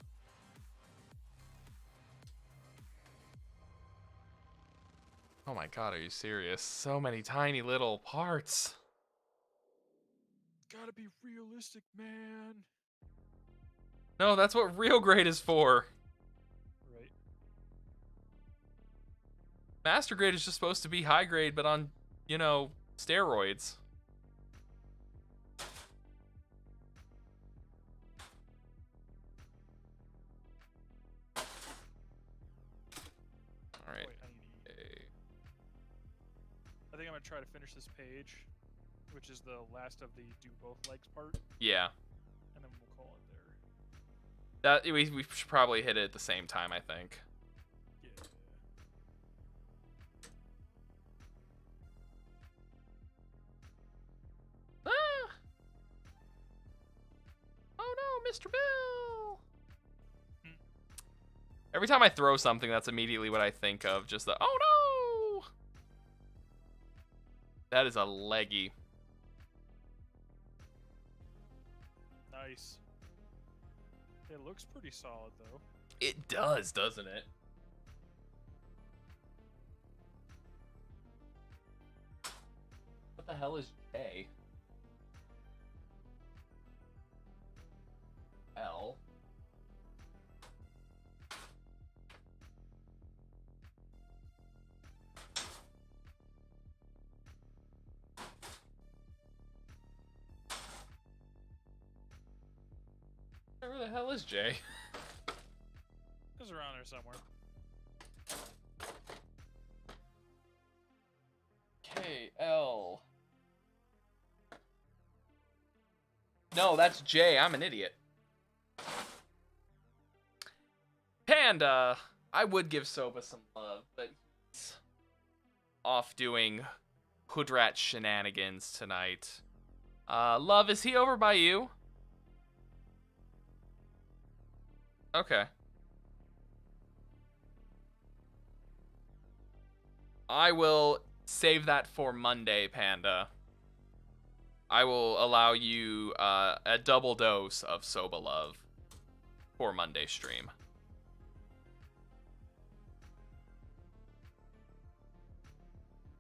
Oh my god, are you serious? So many tiny little parts. Gotta be realistic, man. No, that's what real grade is for. Right. Master grade is just supposed to be high grade, but on, you know, steroids. Alright. Wait, I need to eat. I think I'm gonna try to finish this page, which is the last of the do both legs part, Yeah. and then we'll call it there. That we should probably hit it at the same time, I think. Yeah. Ah! Oh no, Mr. Bill! Hmm. Every time I throw something, that's immediately what I think of. Just the, oh no! That is a leggy. Nice. It looks pretty solid, though. It does, doesn't it? What the hell is J? L. Where the hell is J? It's around there somewhere. KL. No, that's J. I'm an idiot. Panda. I would give Soba some love, but he's off doing hoodrat shenanigans tonight. Love, is he over by you? Okay. I will save that for Monday, Panda. I will allow you a double dose of Soba love for Monday stream.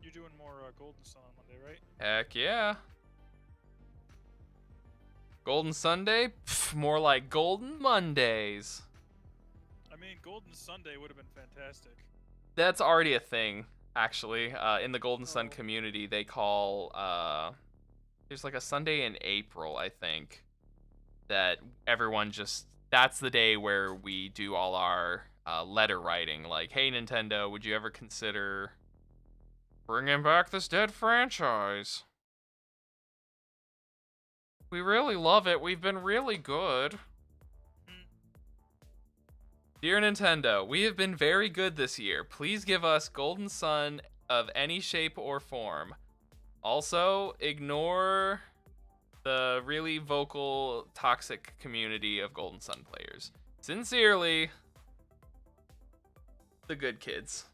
You're doing more Golden Sun on Monday, right? Heck yeah. Golden Sunday? Pff, more like Golden Mondays. I mean, Golden Sunday would have been fantastic. That's already a thing, actually. In the Golden Sun Oh. community, they call... there's like a Sunday in April, I think, that everyone just... That's the day where we do all our letter writing. Like, hey, Nintendo, would you ever consider bringing back this dead franchise? We really love it. We've been really good. Dear Nintendo, we have been very good this year. Please give us Golden Sun of any shape or form. Also, ignore the really vocal, toxic community of Golden Sun players. Sincerely, the good kids.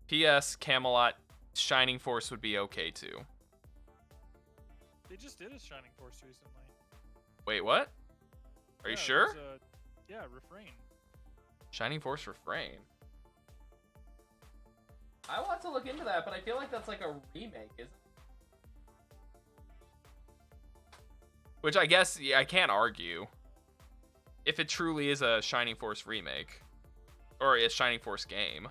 P.S. Camelot Shining Force would be okay too. They just did a Shining Force recently. Wait, what? Are you sure? Yeah, Refrain. Shining Force Refrain. I want to look into that, but I feel like that's like a remake, isn't it? Which I guess, yeah, I can't argue. If it truly is a Shining Force remake. Or a Shining Force game.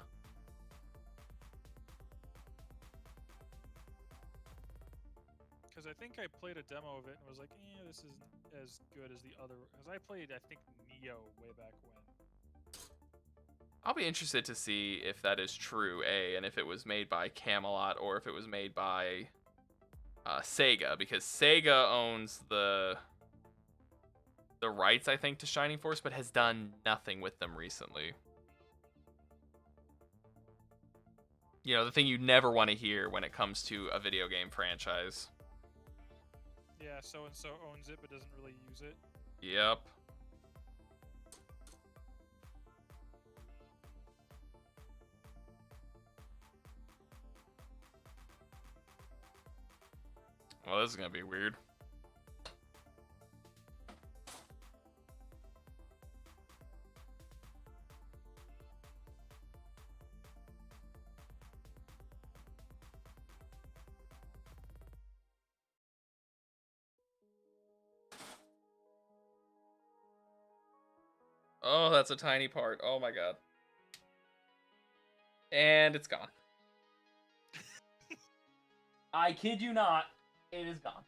Because I think I played a demo of it and was like, this isn't as good as the other. Because I played, I think, Neo way back when. I'll be interested to see if that is true, A, and if it was made by Camelot or if it was made by Sega, because Sega owns the rights, I think, to Shining Force, but has done nothing with them recently. You know, the thing you never want to hear when it comes to a video game franchise. Yeah, so-and-so owns it but doesn't really use it. Yep. Well, this is gonna be weird. Oh, that's a tiny part. Oh my god. And it's gone. I kid you not. It is gone.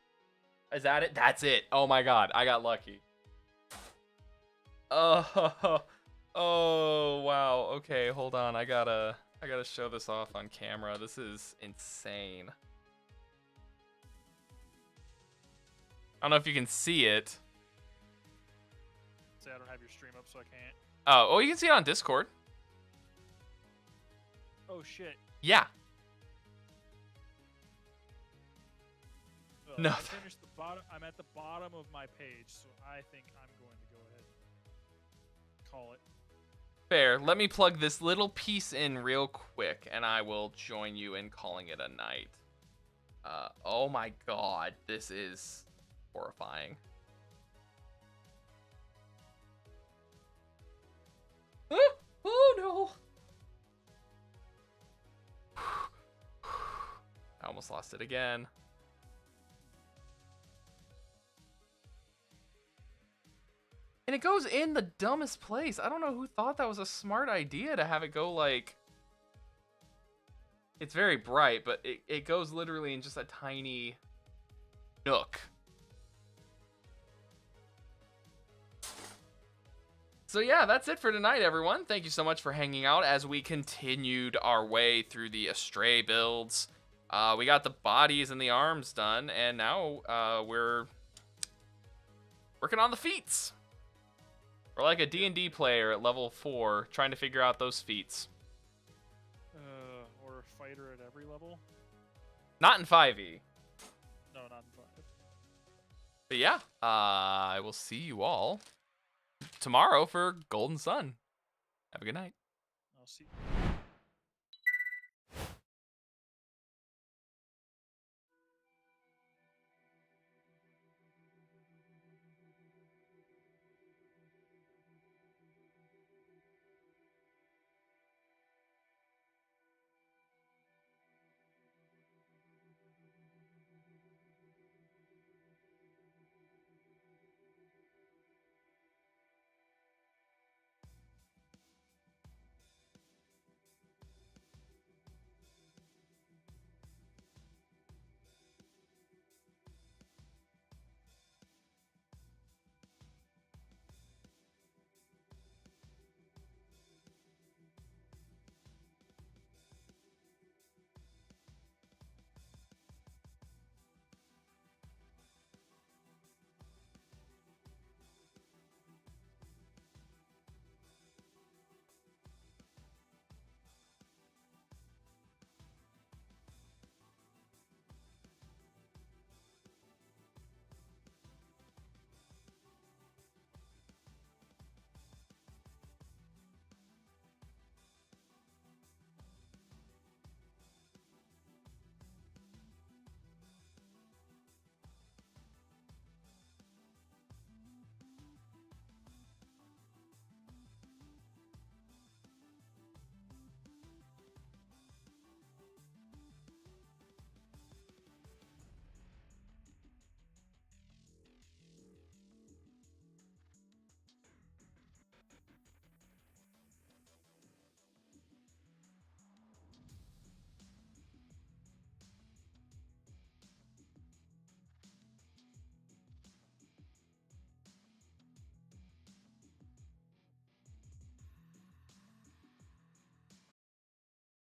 Is that it? That's it. Oh my god. I got lucky. Oh, oh wow. Okay, hold on. I gotta show this off on camera. This is insane. I don't know if you can see it. Say I don't have your stream up, so I can't. Oh, you can see it on Discord. Oh shit. Yeah. No. I finished the bottom. I'm at the bottom of my page, so I think I'm going to go ahead and call it. Fair. Let me plug this little piece in real quick, and I will join you in calling it a night. Oh my god, this is horrifying. Oh no! I almost lost it again. And it goes in the dumbest place. I don't know who thought that was a smart idea to have it go like... It's very bright, but it goes literally in just a tiny nook. So yeah, that's it for tonight, everyone. Thank you so much for hanging out as we continued our way through the Astray builds. We got the bodies and the arms done, and now we're working on the feats. We're like a D&D player at level 4, trying to figure out those feats. Or a fighter at every level? Not in 5e. No, not in 5. But yeah, I will see you all tomorrow for Golden Sun. Have a good night. I'll see you.